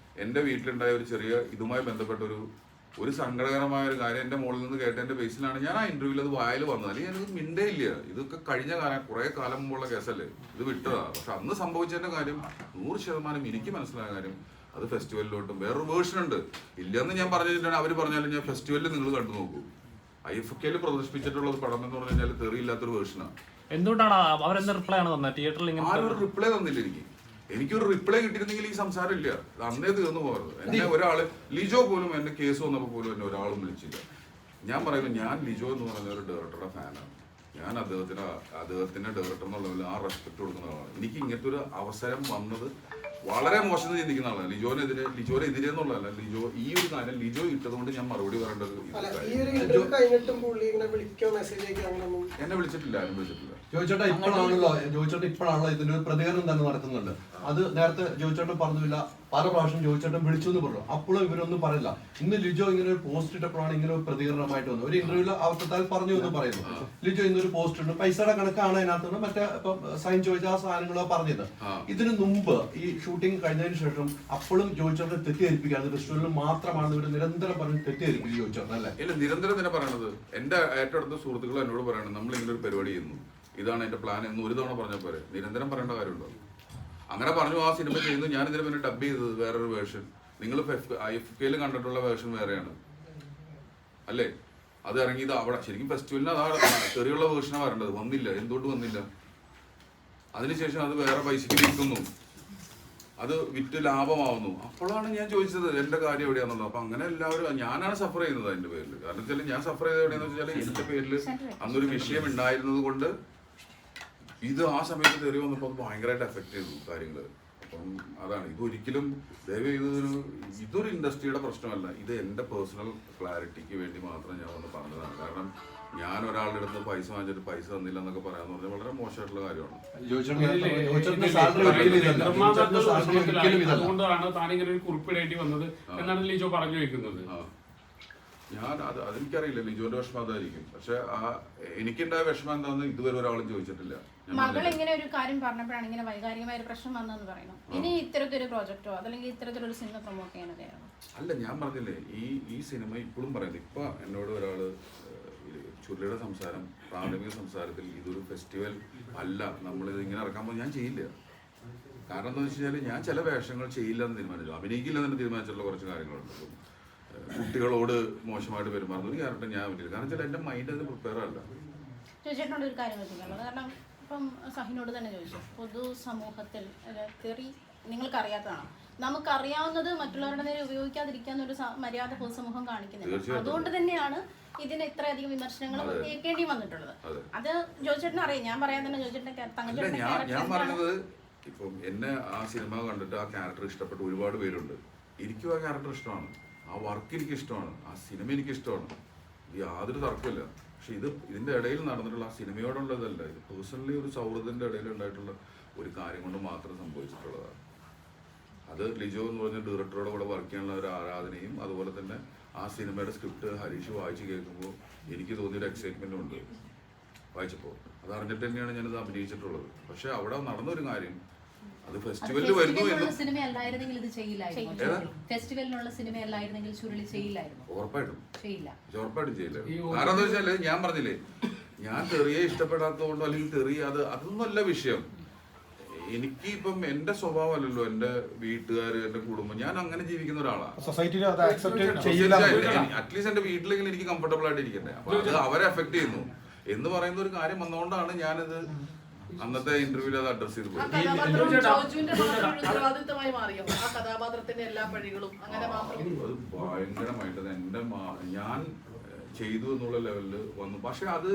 എന്റെ വീട്ടിലുണ്ടായ ഒരു ചെറിയ ഇതുമായി ബന്ധപ്പെട്ട ഒരു സങ്കടകരമായ ഒരു കാര്യം എന്റെ മോളിൽ നിന്ന് കേട്ടതിന്റെ ബേസിലാണ് ഞാൻ ആ ഇന്റർവ്യൂവിൽ അത് വായിൽ വന്നത്. അല്ലെങ്കിൽ ഞാനത് മിണ്ടേ ഇല്ല. ഇതൊക്കെ കഴിഞ്ഞ കാലം കുറെ കാലം മുമ്പുള്ള കേസല്ലേ, ഇത് വിട്ടതാ. പക്ഷെ അന്ന് സംഭവിച്ചതിന്റെ കാര്യം 100% എനിക്ക് മനസ്സിലായ കാര്യം അത് ഫെസ്റ്റിവലിലോട്ടും വേറൊരു വേർഷൻ ഉണ്ട്. ഇല്ലെന്ന് ഞാൻ പറഞ്ഞിട്ടാണ് അവർ പറഞ്ഞാലും ഞാൻ ഫെസ്റ്റിവലിൽ നിങ്ങൾ കണ്ടു നോക്കൂ. IFK പ്രദർശിപ്പിച്ചിട്ടുള്ള പടം എന്ന് പറഞ്ഞു കഴിഞ്ഞാൽ തെറിയില്ലാത്തൊരു വേർഷനാണ്. എന്തുകൊണ്ടാണ് അവരെന്താ റിപ്ലൈ ആണ് തന്നത്? തിയേറ്ററിൽ ആരും റിപ്ലൈ തന്നില്ല. എനിക്കൊരു റിപ്ലൈ കിട്ടിയിരുന്നെങ്കിൽ ഈ സംസാരം ഇല്ല, അന്നേ തീർന്നു പോകരുത്. എന്നെ ഒരാള് ലിജോ പോലും എന്നെ കേസ് വന്നപ്പോൾ പോലും എന്നെ ഒരാളും വിളിച്ചില്ല. ഞാൻ പറയുന്നത് ഞാൻ ലിജോ എന്ന് പറയുന്ന ഒരു ഡയറക്ടറുടെ ഫാനാണ്. ഞാൻ അദ്ദേഹത്തിന്റെ ഡയറക്ടർ എന്നുള്ള ആ റെസ്പെക്ട് കൊടുക്കുന്ന ആളാണ്. എനിക്ക് ഇങ്ങനത്തെ ഒരു അവസരം വന്നത് വളരെ മോശം ചിന്തിക്കുന്ന ആളാണ്. ലിജോനെതിരെ എന്നുള്ളതല്ല, ലിജോ ഈ ഒരു കാര്യം ലിജോ ഇട്ടതുകൊണ്ട് ഞാൻ മറുപടി പറയേണ്ടത്. എന്നെ വിളിച്ചിട്ടില്ല, ആരും വിളിച്ചിട്ടില്ല. ജോയിച്ചേട്ടാ ഇപ്പോഴാണല്ലോ ഇതിന്റെ ഒരു പ്രതികരണം തന്നെ നടക്കുന്നുണ്ട്. അത് നേരത്തെ ജോയിച്ചേട്ടൻ പറഞ്ഞില്ല, പല പ്രാവശ്യം ജോയിച്ചേട്ടൻ വിളിച്ചു എന്ന് പറഞ്ഞു. അപ്പോഴും ഇവരൊന്നും പറയില്ല. ഇന്ന് ലിജോ ഇങ്ങനെ ഒരു പോസ്റ്റ് ഇട്ടപ്പോഴാണ് ഇങ്ങനെ ഒരു പ്രതികരണമായിട്ട് വന്നത്. ഒരു ഇന്റർവ്യൂല് അവസരത്താൽ പറഞ്ഞു എന്ന് പറയുന്നു. ലിജോ ഇന്നൊരു പോസ്റ്റ് ഉണ്ട്, പൈസയുടെ കണക്കാണ് അതിനകത്ത് മറ്റേ സൈൻ ചോദിച്ച ആ സാധനങ്ങളോ പറഞ്ഞത്. ഇതിനു മുമ്പ് ഈ ഷൂട്ടിംഗ് കഴിഞ്ഞതിന് ശേഷം അപ്പോഴും ജോയിച്ചേട്ടൻ തെറ്റിദ്ധരിപ്പിക്കാതെ റെസ്റ്റോറന്റിൽ മാത്രമാണ് ഇവർ നിരന്തരം പറഞ്ഞ് തെറ്റിദ്ധരിപ്പിക്കും ജോയിച്ചേട്ടൻ അല്ലേ? ഇല്ല, നിരന്തരം തന്നെ പറയണത്. എന്റെ ഏറ്റവും അടുത്ത സുഹൃത്തുക്കൾ എന്നോട് പറയണത് നമ്മൾ ഇങ്ങനെ ഒരു പരിപാടി ചെയ്യുന്നു, ഇതാണ് എന്റെ പ്ലാൻ എന്ന് ഒരു തവണ പറഞ്ഞ പോലെ നിരന്തരം പറയേണ്ട കാര്യമുണ്ടോ? അങ്ങനെ പറഞ്ഞു ആ സിനിമ ചെയ്യുന്നു. ഞാൻ ഇതിന് പിന്നെ ഡബ് ചെയ്തത് വേറൊരു വേർഷൻ. നിങ്ങൾ IFK കണ്ടിട്ടുള്ള വേർഷൻ വേറെയാണ് അല്ലേ? അത് ഇറങ്ങിയത് അവിടെ ശരിക്കും ഫെസ്റ്റിവലിന് അതാണ് ചെറിയുള്ള വേർഷനാണ് വരേണ്ടത്. വന്നില്ല. എന്തുകൊണ്ട് വന്നില്ല? അതിനുശേഷം അത് വേറെ പൈസക്ക് വിൽക്കുന്നു, അത് വിറ്റ് ലാഭമാവുന്നു. അപ്പോഴാണ് ഞാൻ ചോദിച്ചത് എന്റെ കാര്യം എവിടെയാണെന്നുള്ളത്. അപ്പൊ അങ്ങനെ എല്ലാവരും ഞാനാണ് സഫർ ചെയ്യുന്നത് അതിന്റെ പേരിൽ. കാരണം വെച്ചാൽ ഞാൻ സഫർ ചെയ്തത് എവിടെയാന്ന് വെച്ചാൽ എന്റെ പേരിൽ അന്നൊരു വിഷയം ഉണ്ടായിരുന്നത് കൊണ്ട് ഇത് ആ സമയത്ത് തെറി വന്നപ്പോൾ അത് ഭയങ്കരമായിട്ട് എഫക്ട് ചെയ്തു കാര്യങ്ങൾ. അപ്പം അതാണ് ഇതൊരിക്കലും ഇതൊരു ഇൻഡസ്ട്രിയുടെ പ്രശ്നമല്ല. ഇത് എന്റെ പേഴ്സണൽ ക്ലാരിറ്റിക്ക് വേണ്ടി മാത്രം ഞാൻ വന്ന് പറഞ്ഞതാണ്. കാരണം ഞാൻ ഒരാളുടെ അടുത്ത് പൈസ വാങ്ങിച്ചിട്ട് പൈസ തന്നില്ല എന്നൊക്കെ പറയാന്ന് പറഞ്ഞാൽ വളരെ മോശമായിട്ടുള്ള കാര്യമാണ്. അതുകൊണ്ടാണ് താനിങ്ങനെ ഒരു കുറിപ്പിടേണ്ടി വന്നത് എന്നാണ് ലിജോ പറഞ്ഞു വെക്കുന്നത്. ഞാൻ അതെനിക്കറിയില്ല, ലിജോന്റെ വിഷമം അതായിരിക്കും. പക്ഷെ എനിക്കുണ്ടായ വിഷമം എന്താണെന്ന് ഇതുവരെ ഒരാളും ചോദിച്ചിട്ടില്ല. മകൾ ഇങ്ങനെ ഒരു കാര്യം പറഞ്ഞപ്പോഴാണ് ഇങ്ങനെ വൈകാരികമായ ഒരു പ്രശ്നം വന്നതെന്ന് പറയുന്നു. ഇനി ഇത്തരത്തിലൊരു പ്രോജക്റ്റോ അല്ലെങ്കിൽ ഇത്തരത്തിലൊരു സിനിമ പ്രൊമോട്ട് ചെയ്യാനൊക്കെയാണോ? അല്ല, ഞാൻ പറഞ്ഞില്ലേ ഈ സിനിമ ഇപ്പോഴും പറയുന്നത്. ഇപ്പൊ എന്നോട് ഒരാള് ചുരുളിയുടെ സംസാരം, പ്രാഥമിക സംസാരത്തിൽ ഇതൊരു ഫെസ്റ്റിവൽ അല്ല, നമ്മളിത് ഇങ്ങനെ ഇറക്കാൻ പോകുമ്പോൾ ഞാൻ ചെയ്യില്ല. കാരണം എന്താണെന്ന് വെച്ച് കഴിഞ്ഞാൽ ഞാൻ ചില വേഷങ്ങൾ ചെയ്യില്ല എന്ന് തീരുമാനിച്ചു, അഭിനയിക്കില്ല എന്ന് തീരുമാനിച്ചിട്ടുള്ള കുറച്ച് കാര്യങ്ങളുണ്ട്. കുട്ടികളോട് മോശമായിട്ട് പെരുമാറുന്ന ഒരു ക്യാരക്ടർ ഞാൻ പറ്റില്ല. കാരണം വെച്ചാൽ എൻ്റെ മൈൻഡ് അതിന് പ്രിപ്പയർ അല്ല. ചോദിച്ചിട്ടുണ്ട് ഒരു കാര്യം ചോദിക്കാനുള്ളത്. കാരണം ഇപ്പം സഹിനോട് തന്നെ ചോദിച്ചു, പൊതുസമൂഹത്തിൽ തെറി നിങ്ങൾക്കറിയാത്തതാണ്, നമുക്കറിയാവുന്നത് മറ്റുള്ളവരുടെ നേരെ ഉപയോഗിക്കാതിരിക്കാന്ന് ഒരു മര്യാദ പൊതുസമൂഹം കാണിക്കുന്നില്ല. അതുകൊണ്ട് തന്നെയാണ് ഇതിന് ഇത്രയധികം വിമർശനങ്ങൾ കേൾക്കേണ്ടി വന്നിട്ടുള്ളത്. അത് ജോയിച്ചേട്ടന് അറിയാം, ഞാൻ പറയാൻ തന്നെ ഞാൻ പറഞ്ഞത് ഇപ്പം എന്നെ ആ സിനിമ കണ്ടിട്ട് ആ ക്യാരക്ടർ ഇഷ്ടപ്പെട്ട ഒരുപാട് പേരുണ്ട്. എനിക്കും ആ ക്യാരക്ടർ ഇഷ്ടമാണ്, ആ വർക്ക് എനിക്ക് ഇഷ്ടമാണ്, ആ സിനിമ എനിക്ക് ഇഷ്ടമാണ്, യാതൊരു തർക്കമില്ല. പക്ഷെ ഇതിന്റെ ഇടയിൽ നടന്നിട്ടുള്ള ആ സിനിമയോടുള്ളതല്ല, ഇത് പേഴ്സണലി ഒരു സൗഹൃദത്തിന്റെ ഇടയിൽ ഉണ്ടായിട്ടുള്ള ഒരു കാര്യം കൊണ്ട് മാത്രം സംഭവിച്ചിട്ടുള്ളതാണ്. അത് ലിജോ എന്ന് പറഞ്ഞ ഡയറക്ടറോട് കൂടെ വർക്ക് ചെയ്യാനുള്ള ഒരു ആരാധനയും അതുപോലെ തന്നെ ആ സിനിമയുടെ സ്ക്രിപ്റ്റ് ഹരീഷ് വായിച്ച് കേൾക്കുമ്പോൾ എനിക്ക് തോന്നിയൊരു എക്സൈറ്റ്മെന്റും ഉണ്ട് വായിച്ചപ്പോൾ. അത് അറിഞ്ഞിട്ട് തന്നെയാണ് ഞാനിത് അഭിനയിച്ചിട്ടുള്ളത്. പക്ഷെ അവിടെ നടന്നൊരു കാര്യം, അത് ഫെസ്റ്റിവലിൽ വരുന്നു സിനിമ അല്ലായിരുന്നെങ്കിൽ ഇത് ചെയ്യില്ലായിരുന്നു. ഫെസ്റ്റിവലിനുള്ള സിനിമ അല്ലായിരുന്നെങ്കിൽ ചുരുളി ചെയ്യില്ലായിരുന്നു. ഉറപ്പായിട്ടും ചെയ്യില്ല. കാരണം എന്താ വെച്ചാല് ഞാൻ പറഞ്ഞില്ലേ, ഞാൻ തെറിയെ ഇഷ്ടപ്പെടാത്തതുകൊണ്ടോ അല്ലെങ്കിൽ തെറി അതൊന്നുമല്ല വിഷയം. എനിക്ക് ഇപ്പം എന്റെ സ്വഭാവം അല്ലല്ലോ എന്റെ വീട്ടുകാര് എന്റെ കുടുംബം, ഞാൻ അങ്ങനെ ജീവിക്കുന്ന ഒരാളാണ്. അറ്റ്ലീസ്റ്റ് എന്റെ വീട്ടിലെങ്കിലും എനിക്ക് കംഫർട്ടബിൾ ആയിട്ട് ഇരിക്കണ്ടേ. അപ്പൊ അത് അവരെ എഫക്ട് ചെയ്യുന്നു എന്ന് പറയുന്ന ഒരു കാര്യം വന്നുകൊണ്ടാണ് ഞാനിത് അന്നത്തെ ഇന്റർവ്യൂവിൽ അത് അഡ്രസ് ചെയ്ത് പോയി. അത് ഭയങ്കരമായിട്ട് ഞാൻ ചെയ്തു എന്നുള്ള ലെവലില് വന്നു. പക്ഷെ അത്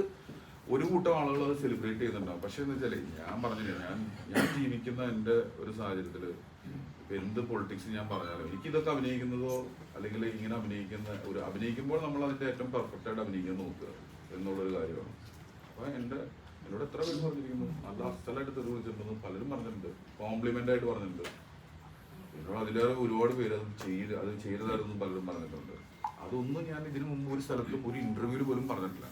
ഒരു കൂട്ടം ആളുകൾ അത് സെലിബ്രേറ്റ് ചെയ്യുന്നുണ്ടാവും. പക്ഷെ എന്ന് വെച്ചാല് ഞാൻ പറഞ്ഞില്ല, ഞാൻ ജീവിക്കുന്ന എൻ്റെ ഒരു സാഹചര്യത്തില് എന്ത് പൊളിറ്റിക്സ് ഞാൻ പറഞ്ഞാലും എനിക്കിതൊക്കെ അഭിനയിക്കുന്നതോ അല്ലെങ്കിൽ ഇങ്ങനെ അഭിനയിക്കുമ്പോൾ നമ്മൾ അതിന്റെ ഏറ്റവും പെർഫെക്റ്റ് ആയിട്ട് അഭിനയിക്കാൻ നോക്കുക എന്നുള്ളൊരു കാര്യമാണ്. അപ്പൊ എന്നോട് എത്ര പേര് പറഞ്ഞിരിക്കുന്നു, നല്ല അസ്ഥലായിട്ട് തെറി വിളിച്ചിട്ടുണ്ടെന്ന് പലരും പറഞ്ഞിട്ടുണ്ട്, കോംപ്ലിമെന്റ് ആയിട്ട് പറഞ്ഞിട്ടുണ്ട്. എന്നോട് അതിലേറെ ഒരുപാട് പേര് അത് ചെയ്തതായിരുന്നു പലരും പറഞ്ഞിട്ടുണ്ട്. അതൊന്നും ഞാൻ ഇതിനു മുമ്പ് ഒരു സ്ഥലത്തും ഒരു ഇന്റർവ്യൂവിൽ പോലും പറഞ്ഞിട്ടില്ല.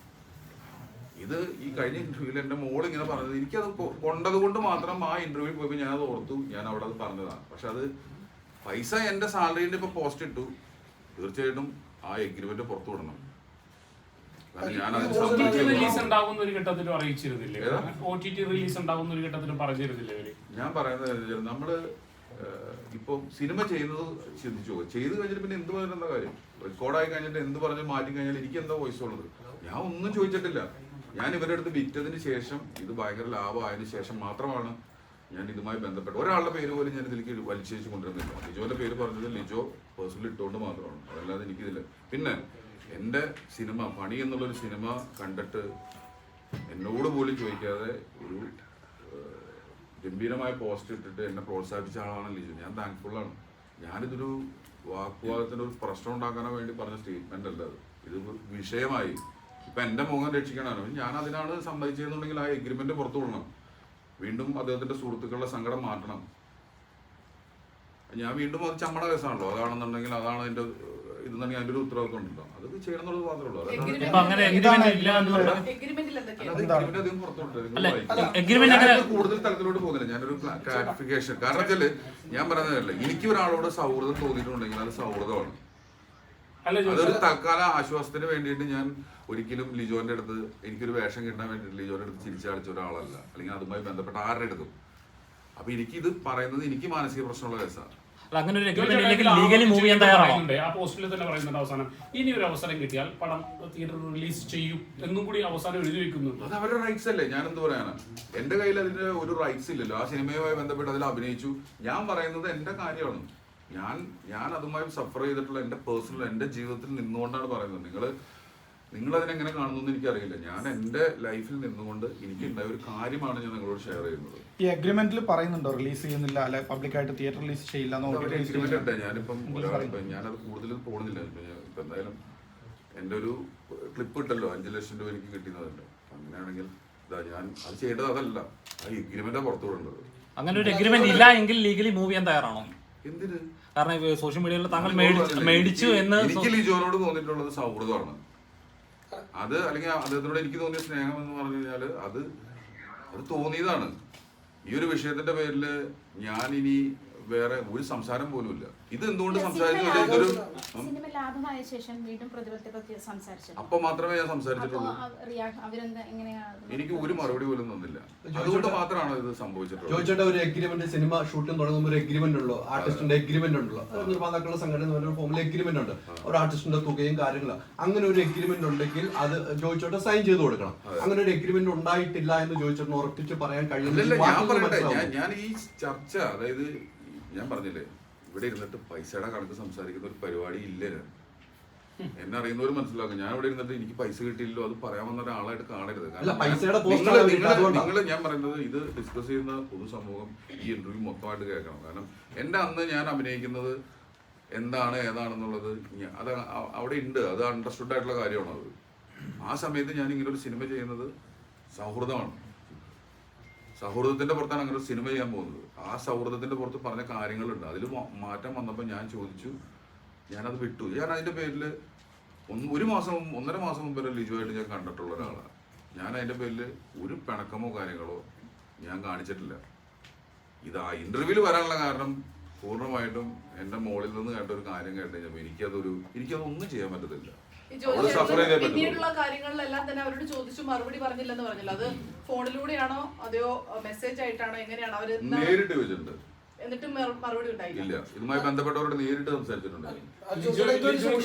ഇത് ഈ കഴിഞ്ഞ ഇന്റർവ്യൂവിൽ എൻ്റെ മോൾ ഇങ്ങനെ പറഞ്ഞത്, എനിക്കത് കൊണ്ടത് കൊണ്ട് മാത്രം ആ ഇന്റർവ്യൂവിൽ പോയപ്പോൾ ഞാനത് ഓർത്തു, ഞാൻ അവിടെ അത് പറഞ്ഞതാണ്. പക്ഷെ അത് പൈസ എൻ്റെ സാലറീൻ്റെ ഇപ്പൊ പോസ്റ്റ് ഇട്ടു, തീർച്ചയായിട്ടും ആ എഗ്രിമെന്റ് പുറത്തു വിടണം. റിലീസ് ഉണ്ടാകുന്ന ഒരു ഘട്ടത്തിലും അറിയിച്ചിരുന്നില്ലേ? OTT റിലീസ് ഉണ്ടാകുന്ന ഒരു ഘട്ടത്തിലും പറഞ്ഞിരുന്നില്ലേ അവര്? ഞാൻ പറയുന്നത് നമ്മള് ഇപ്പൊ സിനിമ ചെയ്യുന്നത് ചിന്തിച്ചു, ചെയ്ത് കഴിഞ്ഞിട്ട് പിന്നെ എന്ത് പറഞ്ഞിട്ട് എന്താ കാര്യം? റെക്കോർഡായി കഴിഞ്ഞിട്ട് എന്ത് പറഞ്ഞ് മാറ്റി കഴിഞ്ഞാൽ എനിക്ക് എന്താ വോയിസ് ഉള്ളത്? ഞാൻ ഒന്നും ചോദിച്ചിട്ടില്ല. ഞാൻ ഇവരുടെ അടുത്ത് വിറ്റതിന് ശേഷം, ഇത് ഭയങ്കര ലാഭമായതിനു ശേഷം മാത്രമാണ് ഞാൻ ഇതുമായി ബന്ധപ്പെട്ട് ഒരാളുടെ പേര് പോലും ഞാൻ ഇതിലേക്ക് വലിച്ചേച്ച് കൊണ്ടുവരുന്നില്ല. ലിജോന്റെ പേര് പറഞ്ഞത് ലിജോ പേഴ്സണലി ഇട്ടുകൊണ്ട് മാത്രമാണ്, അതല്ലാതെ എനിക്കിതില്ല. പിന്നെ എൻ്റെ സിനിമ പണി എന്നുള്ളൊരു സിനിമ കണ്ടിട്ട് എന്നോട് പോലും ചോദിക്കാതെ ഒരു ഗംഭീരമായ പോസ്റ്റ് ഇട്ടിട്ട് എന്നെ പ്രോത്സാഹിപ്പിച്ച ആളാണ് ലിജോ. ഞാൻ താങ്ക്ഫുള്ളാണ്. ഞാനിതൊരു വാഗ്വാദത്തിൻ്റെ ഒരു പ്രശ്നം ഉണ്ടാക്കാനോ വേണ്ടി പറഞ്ഞ സ്റ്റേറ്റ്മെന്റ് അല്ല, ഇത് വിഷയമായി ഇപ്പൊ എന്റെ മുഖം രക്ഷിക്കണമല്ലോ. ഞാൻ അതിനാണ് സമ്മതിച്ചതെന്നുണ്ടെങ്കിൽ ആ എഗ്രിമെന്റ് പുറത്തു വിടണം, വീണ്ടും അദ്ദേഹത്തിന്റെ സുഹൃത്തുക്കളുടെ സങ്കടം മാറ്റണം. ഞാൻ വീണ്ടും അത് ചമ്മട കേസാണല്ലോ, അതാണെന്നുണ്ടെങ്കിൽ അതാണ് അതിന്റെ ഇതെന്നുണ്ടെങ്കിൽ അതിന്റെ ഒരു ഉത്തരവാദിത്വം ഉണ്ടല്ലോ, അത് ചെയ്യണം എന്നുള്ളത് മാത്രമേ ഉള്ളൂ. കൂടുതൽ തലത്തിലോട്ട് പോകുന്നില്ല. ഞാനൊരു ക്ലാരിഫിക്കേഷൻ, കാരണം വെച്ചാല് ഞാൻ പറയുന്നതല്ല, എനിക്ക് ഒരാളോട് സൗഹൃദം തോന്നിയിട്ടുണ്ടെങ്കിൽ അത് സൗഹൃദമാണ്. അതൊരു തൽക്കാല ആശ്വാസത്തിന് വേണ്ടിയിട്ട് ഞാൻ ഒരിക്കലും ലിജോന്റെ അടുത്ത് എനിക്കൊരു വേഷം കിട്ടാൻ വേണ്ടിയിട്ട് ലിജോന്റെ അടുത്ത് ചിരിച്ചടിച്ച ഒരാളല്ല, അല്ലെങ്കിൽ അതുമായി ബന്ധപ്പെട്ട ആരുടെ അടുത്തും. അപ്പൊ എനിക്കിത് പറയുന്നത് എനിക്ക് മാനസിക പ്രശ്നമുള്ള കേസാണ്. അങ്ങനെ ഒരു ലീഗലി മൂവ് ചെയ്യാൻ തയ്യാറാണ്. ആ പോസ്റ്റിൽ തന്നെ പറയുന്നുണ്ട് അവസാനം, ഇനി ഒരു അവസരം കിട്ടിയാൽ പടം തിയേറ്ററിൽ റിലീസ് ചെയ്യും എന്നും കൂടി അവസാനം എഴുതി വെക്കുന്നുണ്ട്. അത് അവരുടെ റൈറ്റ്സ് അല്ലേ, ഞാൻ എന്ത് പറയാനാ? എന്റെ കയ്യിൽ അതിന്റെ ഒരു റൈറ്റ്സ് ഇല്ലല്ലോ. ആ സിനിമയുമായി ബന്ധപ്പെട്ട് അതിൽ അഭിനയിച്ചു. ഞാൻ പറയുന്നത് എന്റെ കാര്യമാണ്. ഞാൻ അതുമായി സഫർ ചെയ്തിട്ടുള്ള എന്റെ പേഴ്സണൽ എന്റെ ജീവിതത്തിൽ നിന്നുകൊണ്ടാണ് പറയുന്നത്. നിങ്ങൾ അതിനെങ്ങനെ കാണുന്നു എന്ന് എനിക്കറിയില്ല. ഞാൻ എന്റെ ലൈഫിൽ നിന്നുകൊണ്ട് എനിക്ക് ഉണ്ടായ ഒരു കാര്യമാണ് ഞാൻ നിങ്ങളോട് ഷെയർ ചെയ്യുന്നത്. ഈ അഗ്രിമെന്റിൽ പറയുന്നുണ്ടോ റിലീസ് ചെയ്യുന്നില്ല, അല്ലെ പബ്ലിക്കായിട്ട് തിയേറ്റർ റിലീസ് ചെയ്യില്ല? ഞാനത് കൂടുതൽ പോകുന്നില്ല. ഇപ്പൊ എന്തായാലും എന്റെ ഒരു ക്ലിപ്പ് ഇട്ടല്ലോ, 5 ലക്ഷം രൂപ എനിക്ക് കിട്ടിയതുണ്ട്. അങ്ങനെയാണെങ്കിൽ ഞാൻ അത് ചെയ്യേണ്ടത് അതല്ല, ആ എഗ്രിമെന്റാ പുറത്തു വിടേണ്ടത്. അങ്ങനെ ഒരു എഗ്രിമെന്റ് ഇല്ല എങ്കിൽ ലീഗലി മൂവ് ചെയ്യാൻ തയ്യാറാണോ? എന്തിന്? കാരണം സോഷ്യൽ മീഡിയയിൽ താങ്കൾ മേടിച്ചു എന്ന് എനിക്ക് ലിജോനോട് തോന്നിയിട്ടുള്ളത് സൗഹൃദമാണ്. അത് അല്ലെങ്കിൽ അദ്ദേഹത്തിനോട് എനിക്ക് തോന്നിയ സ്നേഹം എന്ന് പറഞ്ഞു കഴിഞ്ഞാല് അത് തോന്നിയതാണ്. ഈ ഒരു വിഷയത്തിന്റെ പേരിൽ ഞാൻ ഇനി വേറെ ഒരു സംസാരം പോലും ഇല്ല. ഇത് എന്തുകൊണ്ട് സംസാരിച്ചു കഴിഞ്ഞാൽ ഇതൊരു സിനിമ ലാഭമായ ശേഷം വീണ്ടും പ്രതിഫലത്തെ പറ്റി സംസാരിച്ചത് അപ്പൊ മാത്രമേ ഞാൻ സംസാരിച്ചിട്ടുള്ളൂ. അവരെന്താ എങ്ങനെയാണ്? എനിക്ക് ഒരു മറുപടി പോലും തന്നില്ല. അതുകൊണ്ട് മാത്രമാണ് ഇത് സംഭവിച്ചിട്ടുള്ളത്. ചോദിച്ചേട്ടാ ഒരു എഗ്രിമെന്റ്, സിനിമ ഷൂട്ടിംഗ് തുടങ്ങുമ്പോൾ ഒരു എഗ്രിമെന്റ് ഉള്ളൂ, ആർട്ടിസ്റ്റിന്റെ എഗ്രിമെന്റ് ഉണ്ടല്ലോ, നിർമ്മാതാക്കളുടെ സംഘടന ഫോമിൽ എഗ്രിമെന്റ് ഉണ്ട്, ഒരു ആർട്ടിസ്റ്റിന്റെ തുകയും കാര്യങ്ങളും. അങ്ങനെ ഒരു എഗ്രിമെന്റ് ഉണ്ടെങ്കിൽ അത് ചോദിച്ചോട്ടെ സൈൻ ചെയ്ത് കൊടുക്കണം. അങ്ങനെ ഒരു എഗ്രിമെന്റ് ഉണ്ടായിട്ടില്ല എന്ന് ചോദിച്ചോട്ട് ഉറപ്പിച്ച് പറയാൻ കഴിയില്ല. ഞാൻ ഈ ചർച്ച, അതായത് ഞാൻ പറഞ്ഞില്ലേ ഇവിടെ ഇരുന്നിട്ട് പൈസയുടെ കണക്ക് സംസാരിക്കുന്ന ഒരു പരിപാടി ഇല്ല. എന്നെ അറിയുന്നവർ മനസ്സിലാക്കും. ഞാൻ ഇവിടെ ഇരുന്നിട്ട് എനിക്ക് പൈസ കിട്ടിയില്ലോ അത് പറയാൻ വന്ന ഒരാളായിട്ട് കാണരുത്. നിങ്ങൾ ഞാൻ പറയുന്നത് ഇത് ഡിസ്കസ് ചെയ്യുന്ന പൊതുസമൂഹം ഈ ഇന്റർവ്യൂ മൊത്തമായിട്ട് കേൾക്കണം. കാരണം എന്റെ അന്ന് ഞാൻ അഭിനയിക്കുന്നത് എന്താണ് ഏതാണെന്നുള്ളത് അത് അവിടെ ഉണ്ട്, അത് അണ്ടർസ്റ്റുഡ് ആയിട്ടുള്ള കാര്യമാണ്. അത് ആ സമയത്ത് ഞാൻ ഇങ്ങനെ ഒരു സിനിമ ചെയ്യുന്നത് സൗഹൃദമാണ്. സൗഹൃദത്തിന്റെ പുറത്താണ് അങ്ങനെ ഒരു സിനിമ ചെയ്യാൻ പോകുന്നത്. ആ സൗഹൃദത്തിന്റെ പുറത്ത് പറഞ്ഞ കാര്യങ്ങളുണ്ട്. അതിൽ മാറ്റം വന്നപ്പോൾ ഞാൻ ചോദിച്ചു, ഞാനത് വിട്ടു. ഞാൻ അതിന്റെ പേരിൽ 1 മാസം 1.5 മാസം മുമ്പ് ലിജുവായിട്ട് ഞാൻ കണ്ടിട്ടുള്ള ഒരാളാണ്. ഞാൻ അതിന്റെ പേരിൽ ഒരു പിണക്കമോ കാര്യങ്ങളോ ഞാൻ കാണിച്ചിട്ടില്ല. ഇത് ആ ഇന്റർവ്യൂവിൽ വരാനുള്ള കാരണം പൂർണ്ണമായിട്ടും എന്റെ മോളിൽ നിന്ന് കേട്ട ഒരു കാര്യം കേട്ട് കഴിഞ്ഞപ്പോൾ എനിക്കതൊന്നും ചെയ്യാൻ പറ്റത്തില്ല. പിന്നീടുള്ള കാര്യങ്ങളിലെല്ലാം തന്നെ അവരോട് ചോദിച്ചു മറുപടി പറഞ്ഞില്ലെന്ന് പറഞ്ഞല്ലോ. അത് ഫോണിലൂടെയാണോ അതെയോ മെസ്സേജ് ആയിട്ടാണോ, എങ്ങനെയാണോ അവര് നേരിട്ട് ചോദിച്ചിട്ടുണ്ട്? എന്നിട്ടും മറുപടി ഉണ്ടായില്ല. ഇല്ല, ഇതുമായി ബന്ധപ്പെട്ടവരോട് നേരിട്ട് സംസാരിച്ചിട്ടുണ്ട്.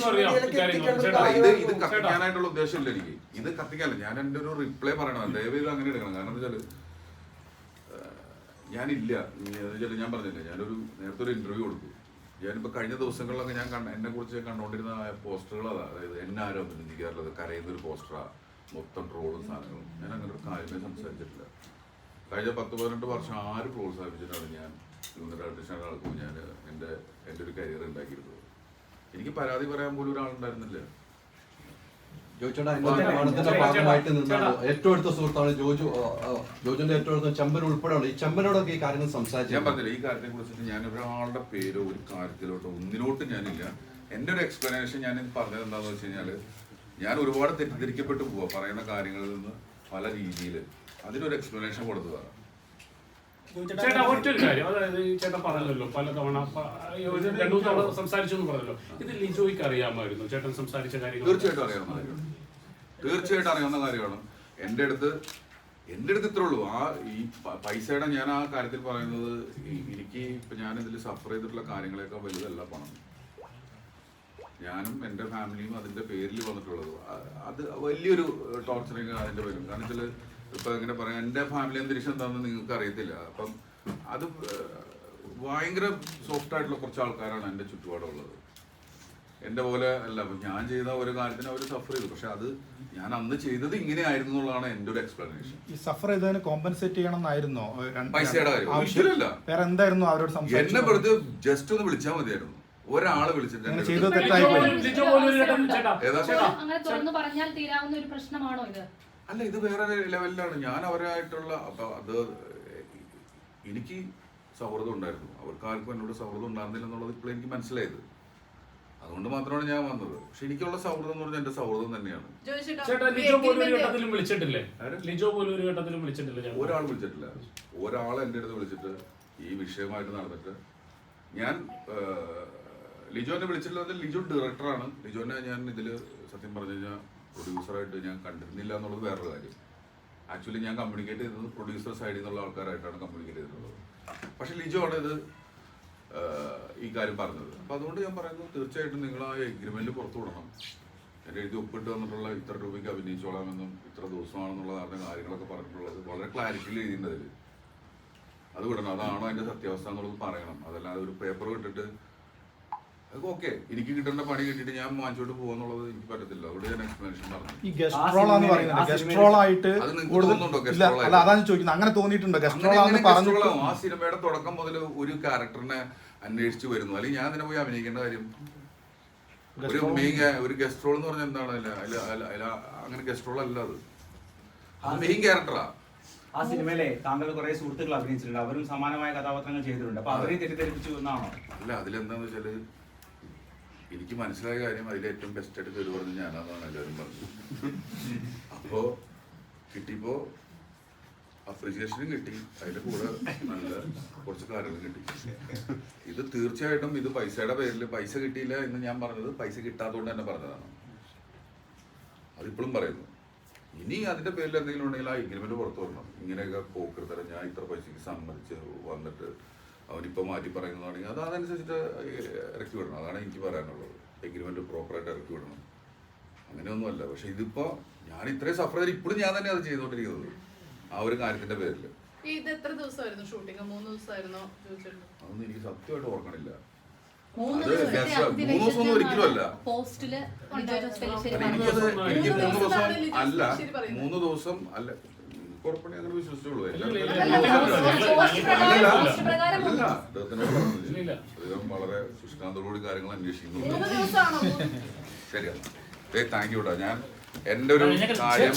ഇത് കത്തിക്കാനായിട്ടുള്ള ഉദ്ദേശമില്ല എനിക്ക്. ഇത് കത്തിക്കാനല്ല, ഞാൻ എന്റെ ഒരു റിപ്ലൈ പറയണം. ദയവേത് അങ്ങനെ എടുക്കണം. കാരണം എന്താ വെച്ചാല് ഞാനില്ല, ഞാൻ പറഞ്ഞില്ല, ഞാനൊരു നേരത്തെ ഒരു ഇന്റർവ്യൂ കൊടുത്തു. ഞാനിപ്പോ കഴിഞ്ഞ ദിവസങ്ങളിലൊക്കെ എന്നെ കുറിച്ച് കണ്ടുകൊണ്ടിരുന്ന പോസ്റ്ററുകൾ അതായത് എന്നെ ആരും അഭിനന്ദിക്കാറുള്ളത് കരയുന്ന ഒരു പോസ്റ്ററാ, മൊത്തം ട്രോളും സാധനങ്ങളും. ഞാൻ അങ്ങനെ ഒരു കാര്യമേ സംസാരിച്ചിട്ടില്ല. കഴിഞ്ഞ 10-18 വർഷം ആര് പ്രോത്സാഹിപ്പിച്ചിട്ടാണ് ഞാൻ ആർട്ടിസ്റ്റാണ് ആൾക്കും ഞാൻ എൻ്റെ ഒരു കരിയർ ഉണ്ടാക്കിയിരുന്നത്. എനിക്ക് പരാതി പറയാൻ പോലും ഒരാളുണ്ടായിരുന്നില്ല. ഭാഗമായിട്ട് നിന്നാണ് ഏറ്റവും അടുത്ത സുഹൃത്താണ് ജോജുന്റെ ഏറ്റവും അടുത്ത ചെമ്പൻ ഉൾപ്പെടെയുള്ള ഈ ചെമ്പനോടൊക്കെ ഈ കാര്യങ്ങൾ സംസാരിച്ചു. ഞാൻ പറഞ്ഞില്ല, ഈ കാര്യത്തെ കുറിച്ചിട്ട് ഞാൻ ഒരാളുടെ പേരോ ഒരു കാര്യത്തിലോട്ടോ ഒന്നിനോട്ടും ഞാനില്ല. എൻ്റെ ഒരു എക്സ്പ്ലനേഷൻ ഞാൻ പറഞ്ഞത് എന്താണെന്ന് വെച്ച് കഴിഞ്ഞാൽ, ഞാൻ ഒരുപാട് തെറ്റിദ്ധരിക്കപ്പെട്ടു പോവാ പറയുന്ന കാര്യങ്ങളിൽ നിന്ന് പല രീതിയിൽ. അതിനൊരു എക്സ്പ്ലനേഷൻ കൊടുത്തതാണ്. ചേട്ടാ ഒറ്റൊരു കാര്യം, അതായത് ചേട്ടൻ പറഞ്ഞല്ലോ പലതവണ 2-3 തവണ സംസാരിച്ചു എന്ന് പറഞ്ഞല്ലോ. ഇത് ലിജോയ്ക്ക് അറിയാമായിരുന്നു ചേട്ടൻ സംസാരിച്ച കാര്യങ്ങൾ? തീർച്ചയായിട്ടും അറിയാവുന്ന കാര്യമാണ്. തീർച്ചയായിട്ടും അറിയാവുന്ന കാര്യമാണ്. എൻ്റെ അടുത്ത് ഇത്രേ ഉള്ളൂ. ഈ പൈസയുടെ ഞാൻ ആ കാര്യത്തിൽ പറയുന്നത്, എനിക്ക് ഇപ്പൊ ഞാൻ ഇതിൽ സഫർ ചെയ്തിട്ടുള്ള കാര്യങ്ങളെക്കാൾ വലുതല്ല പണം. ഞാനും എൻ്റെ ഫാമിലിയും അതിന്റെ പേരിൽ വന്നിട്ടുള്ളത് അത് വലിയൊരു ടോർച്ചറിങ് അതിന്റെ പേരും. കാരണം വെച്ചാൽ ഇപ്പൊ എങ്ങനെ പറയാം, എൻ്റെ ഫാമിലി അന്തരീക്ഷം എന്താണെന്ന് നിങ്ങൾക്ക് അറിയത്തില്ല. അപ്പം അത് ഭയങ്കര സോഫ്റ്റ് ആയിട്ടുള്ള കുറച്ച് ആൾക്കാരാണ് എൻ്റെ ചുറ്റുപാടുള്ളത്. എൻ്റെ പോലെ അല്ല. അപ്പൊ ഞാൻ ചെയ്ത ഒരു കാര്യത്തിന് അവർ സഫർ ചെയ്തു. പക്ഷെ അത് ഞാൻ അന്ന് ചെയ്തത് ഇങ്ങനെയായിരുന്നു എന്നുള്ളതാണ് എൻ്റെ ഒരു എക്സ്പ്ലനേഷൻ. ഈ സഫർ ചെയ്തതിന് കോമ്പൻസേറ്റ് ചെയ്യണം എന്നായിരുന്നോ പൈസയുടെ കാര്യം? ഒരിക്കലല്ല. വേറെ എന്തായിരുന്നു അവരോട് എന്നെ വെറുതെ ജസ്റ്റ് ഒന്ന് വിളിച്ചാൽ മതിയായിരുന്നു. ഒരാള് വിളിച്ചിട്ട് അങ്ങനെ തുറന്നു പറഞ്ഞാൽ തീരാവുന്ന ഒരു പ്രശ്നമാണോ ഇത്? അല്ല, ഇത് വേറെ ലെവലിലാണ്. ഞാൻ അവരായിട്ടുള്ള അത് എനിക്ക് സൗഹൃദം ഉണ്ടായിരുന്നു, അവർക്ക് ആർക്കും എന്നോട് സൗഹൃദം ഉണ്ടായിരുന്നില്ല എന്നുള്ളത് ഇപ്പോൾ എനിക്ക് മനസ്സിലായത്. അതുകൊണ്ട് മാത്രമാണ് ഞാൻ വന്നത്. പക്ഷെ എനിക്കുള്ള സൗഹൃദം എന്ന് പറഞ്ഞാൽ എന്റെ സൗഹൃദം തന്നെയാണ്. ഒരാൾ വിളിച്ചിട്ടില്ല. ഒരാൾ എൻ്റെ അടുത്ത് വിളിച്ചിട്ട് ഈ വിഷയമായിട്ട് നടന്നിട്ട് ഞാൻ ലിജോനെ വിളിച്ചിട്ടില്ല. ലിജോ ഡയറക്ടറാണ്. ലിജോനെ ഞാൻ ഇതില് സത്യം പറഞ്ഞു കഴിഞ്ഞാൽ പ്രൊഡ്യൂസറായിട്ട് ഞാൻ കണ്ടിരുന്നില്ല എന്നുള്ളത് വേറൊരു കാര്യം. ആക്ച്വലി ഞാൻ കമ്മ്യൂണിക്കേറ്റ് ചെയ്തത് പ്രൊഡ്യൂസർ സൈഡിൽ നിന്നുള്ള ആൾക്കാരായിട്ടാണ് കമ്മ്യൂണിക്കേറ്റ് ചെയ്തിട്ടുള്ളത്. പക്ഷെ ലിജോ ആണ് ഇത് ഈ കാര്യം പറഞ്ഞത്. അപ്പൊ അതുകൊണ്ട് ഞാൻ പറയുന്നത്, തീർച്ചയായിട്ടും നിങ്ങൾ ആ എഗ്രിമെന്റ് പുറത്തു വിടണം. എൻ്റെ എഴുതി ഒപ്പിട്ട് വന്നിട്ടുള്ള ഇത്ര രൂപയ്ക്ക് അഭിനയിച്ചോളാമെന്നും ഇത്ര ദിവസമാണെന്നുള്ള കാര്യങ്ങളൊക്കെ പറഞ്ഞിട്ടുള്ളത് വളരെ ക്ലാരിറ്റിയിൽ എഴുതിയിട്ടുണ്ടതിൽ. അത് വിടണം. അതാണോ അതിന്റെ സത്യാവസ്ഥ എന്നുള്ളത് പറയണം. അതല്ലാതെ ഒരു പേപ്പർ വിട്ടിട്ട് അത് ഓക്കെ എനിക്ക് കിട്ടേണ്ട പണി കിട്ടിയിട്ട് ഞാൻ വാങ്ങിച്ചോട്ട് പോകാന്നുള്ളത് എനിക്ക് പറ്റത്തില്ല. അതുകൊണ്ട് ഞാൻ എക്സ്പ്ലനേഷൻ പറഞ്ഞു. ഈ ഗസ്ട്രോൾ എന്ന് പറയുന്നത് ഗസ്ട്രോൾ ആയിട്ട് അതാണ് ചോദിക്കുന്നത്. അങ്ങനെ തോന്നിയിട്ടുണ്ടോ? ഗസ്ട്രോൾ ആ സിനിമയുടെ തുടക്കം മുതൽ ഒരു ക്യാരക്ടറിനെ അന്വേഷിച്ചു വരുന്നു. അല്ലെങ്കിൽ ഞാൻ അതിനെ പോയി അഭിനയിക്കേണ്ട കാര്യം? ഒരു ഗസ്ട്രോൾ എന്ന് പറഞ്ഞാൽ എന്താണ്? അങ്ങനെ ഗസ്ട്രോൾ അല്ല, അത് മെയിൻ ക്യാരക്ടറാ. ആ സിനിമയിലെ താങ്കൾ കുറെ സുഹൃത്തുക്കൾ അഭിനയിച്ചിട്ടുണ്ട്, അവരും സമാനമായ കഥാപാത്രങ്ങൾ ചെയ്തിട്ടുണ്ട്. അപ്പൊ അവരെ തെറ്റിദ്ധരിപ്പിച്ചു എന്നാണോ? അല്ല, അതിലെന്താന്ന് വെച്ചാല് എനിക്ക് മനസ്സിലായ കാര്യം, അതിൽ ഏറ്റവും ബെസ്റ്റ് ആയിട്ട് കയറി പറഞ്ഞ് ഞാനാണെന്നാണ് എല്ലാവരും പറഞ്ഞത്. അപ്പോ കിട്ടിയപ്പോ അപ്രീസിയേഷനും കിട്ടി, അതിൻ്റെ കൂടെ നല്ല കുറച്ച് കാര്യങ്ങളും കിട്ടി. ഇത് തീർച്ചയായിട്ടും ഇത് പൈസയുടെ പേരിൽ പൈസ കിട്ടിയില്ല എന്ന് ഞാൻ പറഞ്ഞത് പൈസ കിട്ടാത്തതുകൊണ്ട് തന്നെ പറഞ്ഞതാണ്. അതിപ്പോഴും പറയുന്നു. ഇനി അതിൻ്റെ പേരിൽ എന്തെങ്കിലും ഉണ്ടെങ്കിൽ ആ എഗ്രിമെന്റ് പുറത്തു വരണം. ഇങ്ങനെയൊക്കെ പോക്കരുത്തരം ഞാൻ ഇത്ര പൈസക്ക് സമ്മതിച്ച് വന്നിട്ട് അവനിപ്പോൾ മാറ്റി പറയുന്നതാണെങ്കിൽ അത് അതനുസരിച്ചിട്ട് ഇറക്കി വിടണം. അതാണ് എനിക്ക് പറയാനുള്ളത്. എഗ്രിമെന്റ് പ്രോപ്പറായിട്ട് ഇറക്കി വിടണം. അങ്ങനെയൊന്നുമല്ല. പക്ഷെ ഇതിപ്പോൾ ഞാൻ ഇത്രയും സഫർ ചെയ്ത് ഇപ്പോഴും ഞാൻ തന്നെ അത് ചെയ്തുകൊണ്ടിരിക്കുന്നത് ആ ഒരു കാര്യത്തിന്റെ പേരിൽ. ഇത് എത്ര ദിവസമായിരുന്നു ഷൂട്ടിങ്? 3 ദിവസമായിരുന്നോ? അതൊന്നും എനിക്ക് സത്യമായിട്ട് ഓർക്കണില്ല. 3 അത് ദിവസമൊന്നും ഒരിക്കലും അല്ല. പോസ്റ്റില് എനിക്ക് 3 ദിവസം അല്ല, 3 ദിവസം അല്ല. കുഴപ്പമില്ല, അങ്ങനെ വിശ്വസിച്ചോളൂ. അദ്ദേഹം വളരെ സുഷ്കാന്തോടുകൂടി കാര്യങ്ങൾ അന്വേഷിക്കുന്നു. ശരിയാണ്. താങ്ക് യൂടാ. ഞാൻ എൻ്റെ ഒരു കാര്യം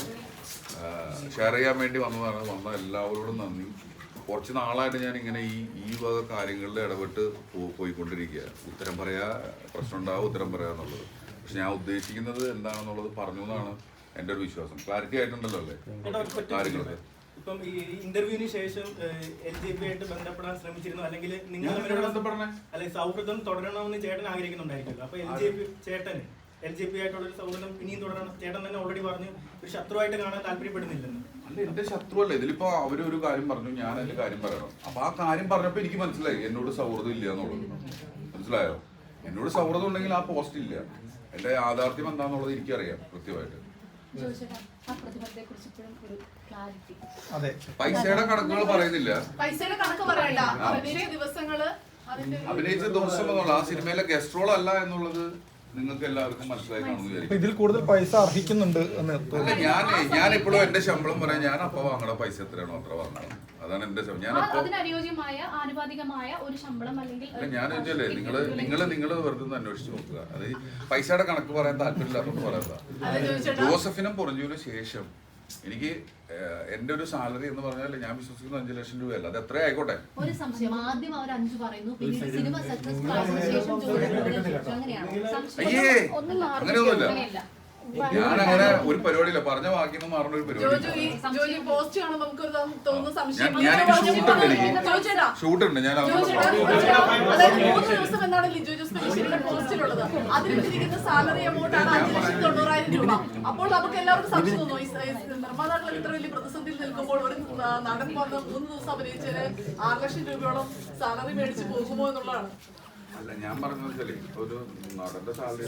ഷെയർ ചെയ്യാൻ വേണ്ടി വന്നതാണ്. വന്ന എല്ലാവരോടും നന്ദി. കുറച്ച് നാളായിട്ട് ഞാൻ ഇങ്ങനെ ഈ വക കാര്യങ്ങളിൽ ഇടപെട്ട് പോയിക്കൊണ്ടിരിക്കുക. ഉത്തരം പറയാ, പ്രശ്നം ഉണ്ടാവും, ഉത്തരം പറയാ എന്നുള്ളത്. പക്ഷെ ഞാൻ ഉദ്ദേശിക്കുന്നത് എന്താണെന്നുള്ളത് പറഞ്ഞു എന്നാണ് എൻ്റെ ഒരു വിശ്വാസം. ക്ലാരിറ്റി ആയിട്ടുണ്ടല്ലോ അല്ലേ കാര്യങ്ങളൊക്കെ? ഇപ്പം ഈ ഇന്റർവ്യൂവിന് ശേഷം LJP ആയിട്ട് ബന്ധപ്പെടാൻ ശ്രമിച്ചിരുന്നു, അല്ലെങ്കിൽ നിങ്ങൾ അല്ലെ സൗഹൃദം തുടരണമെന്ന് ചേട്ടൻ ആഗ്രഹിക്കുന്നുണ്ടായിരിക്കുമല്ലോ. അപ്പൊ LJP ആയിട്ടുള്ള ഒരു സൗഹൃദം ഇനിയും തുടരണം. ചേട്ടൻ തന്നെ ഓൾറെഡി പറഞ്ഞു ഒരു ശത്രുവായിട്ട് കാണാൻ താല്പര്യപ്പെടുന്നില്ലെന്ന്. അല്ല, എന്റെ ശത്രുവല്ല. ഇതിലിപ്പോ അവരൊരു കാര്യം പറഞ്ഞു, ഞാൻ അതിന്റെ കാര്യം പറയണം. അപ്പൊ ആ കാര്യം പറഞ്ഞപ്പോ എനിക്ക് മനസ്സിലായി എന്നോട് സൗഹൃദം ഇല്ല എന്നുള്ളത്. മനസ്സിലായോ? എന്നോട് സൗഹൃദം ഉണ്ടെങ്കിൽ ആ പോസ്റ്റ് ഇല്ല. എന്റെ യാഥാർത്ഥ്യം എന്താന്നുള്ളത് എനിക്കറിയാം കൃത്യമായിട്ട്. പൈസയുടെ കണക്കുകൾ പറയുന്നില്ല. പൈസയുടെ കണക്ക് പറയണ്ട. അഭിനയിച്ച ദിവസം എന്നുള്ള ആ സിനിമയിലെ ഗസ്റ്റ് റോൾ അല്ല എന്നുള്ളത് നിങ്ങൾക്ക് എല്ലാവർക്കും മനസ്സിലായി കാണുന്നു. ഇതിൽ കൂടുതൽ പൈസ അർഹിക്കുന്നുണ്ട് എന്ന്. അല്ല, ഞാൻ ഇപ്പോഴും എന്റെ ശമ്പളം പറയാൻ ഞാൻ അപ്പൊ വാങ്ങണ പൈസ എത്രയാണോ അത്ര വാങ്ങണം. അതാണ് എന്റെ ശമ്പളം. ഞാൻ ഞാൻ ചോദിച്ചല്ലേ, നിങ്ങള് വെറുതെ ഒന്ന് അന്വേഷിച്ച് നോക്കുക. അത് പൈസയുടെ കണക്ക് പറയാൻ താല്പര്യമില്ലാത്തോണ്ട് പറയാത്ത. ജോസഫിനും പൊറഞ്ചൂരിനും ശേഷം എനിക്ക് എന്റെ ഒരു സാലറി എന്ന് പറഞ്ഞാൽ ഞാൻ വിശ്വസിക്കുന്ന 5 ലക്ഷം രൂപയല്ല. അത് എത്ര ആയിക്കോട്ടെ. ഒരു സംശയം, ആദ്യം അവർ 5 പറയുന്നു, പിന്നീട് സിനിമ സക്സസ്ഫുൾ ആയതിനു ശേഷം അയ്യേ, അങ്ങനെയൊന്നുമില്ല. ഞാൻ അങ്ങനെ ഒരു പരിപാടിയില്ല. പറഞ്ഞ വാക്കിന്ന് മാറുന്ന ഒരു പരിപാടി. ഷൂട്ടുണ്ട്. ഞാൻ സാലറി എമൗണ്ട് ആണ് 5,90,000 രൂപ. അപ്പോൾ നമുക്ക് എല്ലാവർക്കും സംശയം തോന്നുന്നു, നിർമ്മാതാക്കൾ ഇത്ര വലിയ പ്രതിസന്ധിയിൽ നിൽക്കുമ്പോൾ ഒരു നടൻ വന്ന് 3 ദിവസം അഭിനയിച്ചതിന് 6 ലക്ഷം രൂപയോളം സാലറി മേടിച്ച് പോകുമോ എന്നുള്ളതാണ്. അല്ല, ഞാൻ പറഞ്ഞത് വെച്ചാല് ഒരു നടന്റെ സാലറി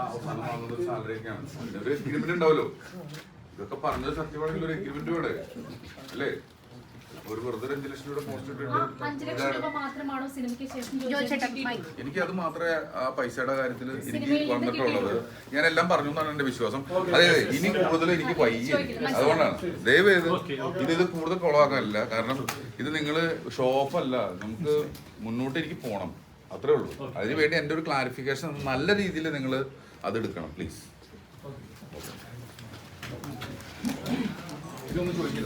അവസാനം വാങ്ങുന്ന ഒരു സാലറി ഒക്കെയാണ്. ഒരു എഗ്രിമെന്റ് ഉണ്ടാവല്ലോ. ഇതൊക്കെ പറഞ്ഞത് സത്യമാണെങ്കിൽ ഒരു എഗ്രിമെന്റ് കൂടെ അല്ലേ? ഒരു വെറുതെ 5 ലക്ഷം രൂപ പോസ്റ്റ് ഇട്ടിട്ട് എനിക്ക് അത് മാത്രമേ ആ പൈസയുടെ കാര്യത്തിൽ എനിക്ക് വന്നിട്ടുള്ളത്. ഞാൻ എല്ലാം പറഞ്ഞു എന്നാണ് എന്റെ വിശ്വാസം. അതെ, ഇനി കൂടുതൽ എനിക്ക് വയ്യ. അതുകൊണ്ടാണ് ദയവേത് ഇത് കൂടുതൽ കൊളവാക്കാനില്ല. കാരണം ഇത് നിങ്ങള് ഷോ ഓഫ് അല്ല. നമുക്ക് മുന്നോട്ട് എനിക്ക് പോകണം, അത്രേ ഉള്ളൂ. അതിനുവേണ്ടി എൻ്റെ ഒരു ക്ലാരിഫിക്കേഷൻ നല്ല രീതിയിൽ നിങ്ങൾ അതെടുക്കണം പ്ലീസ്. ഇതൊന്നും ചോദിക്കില്ല.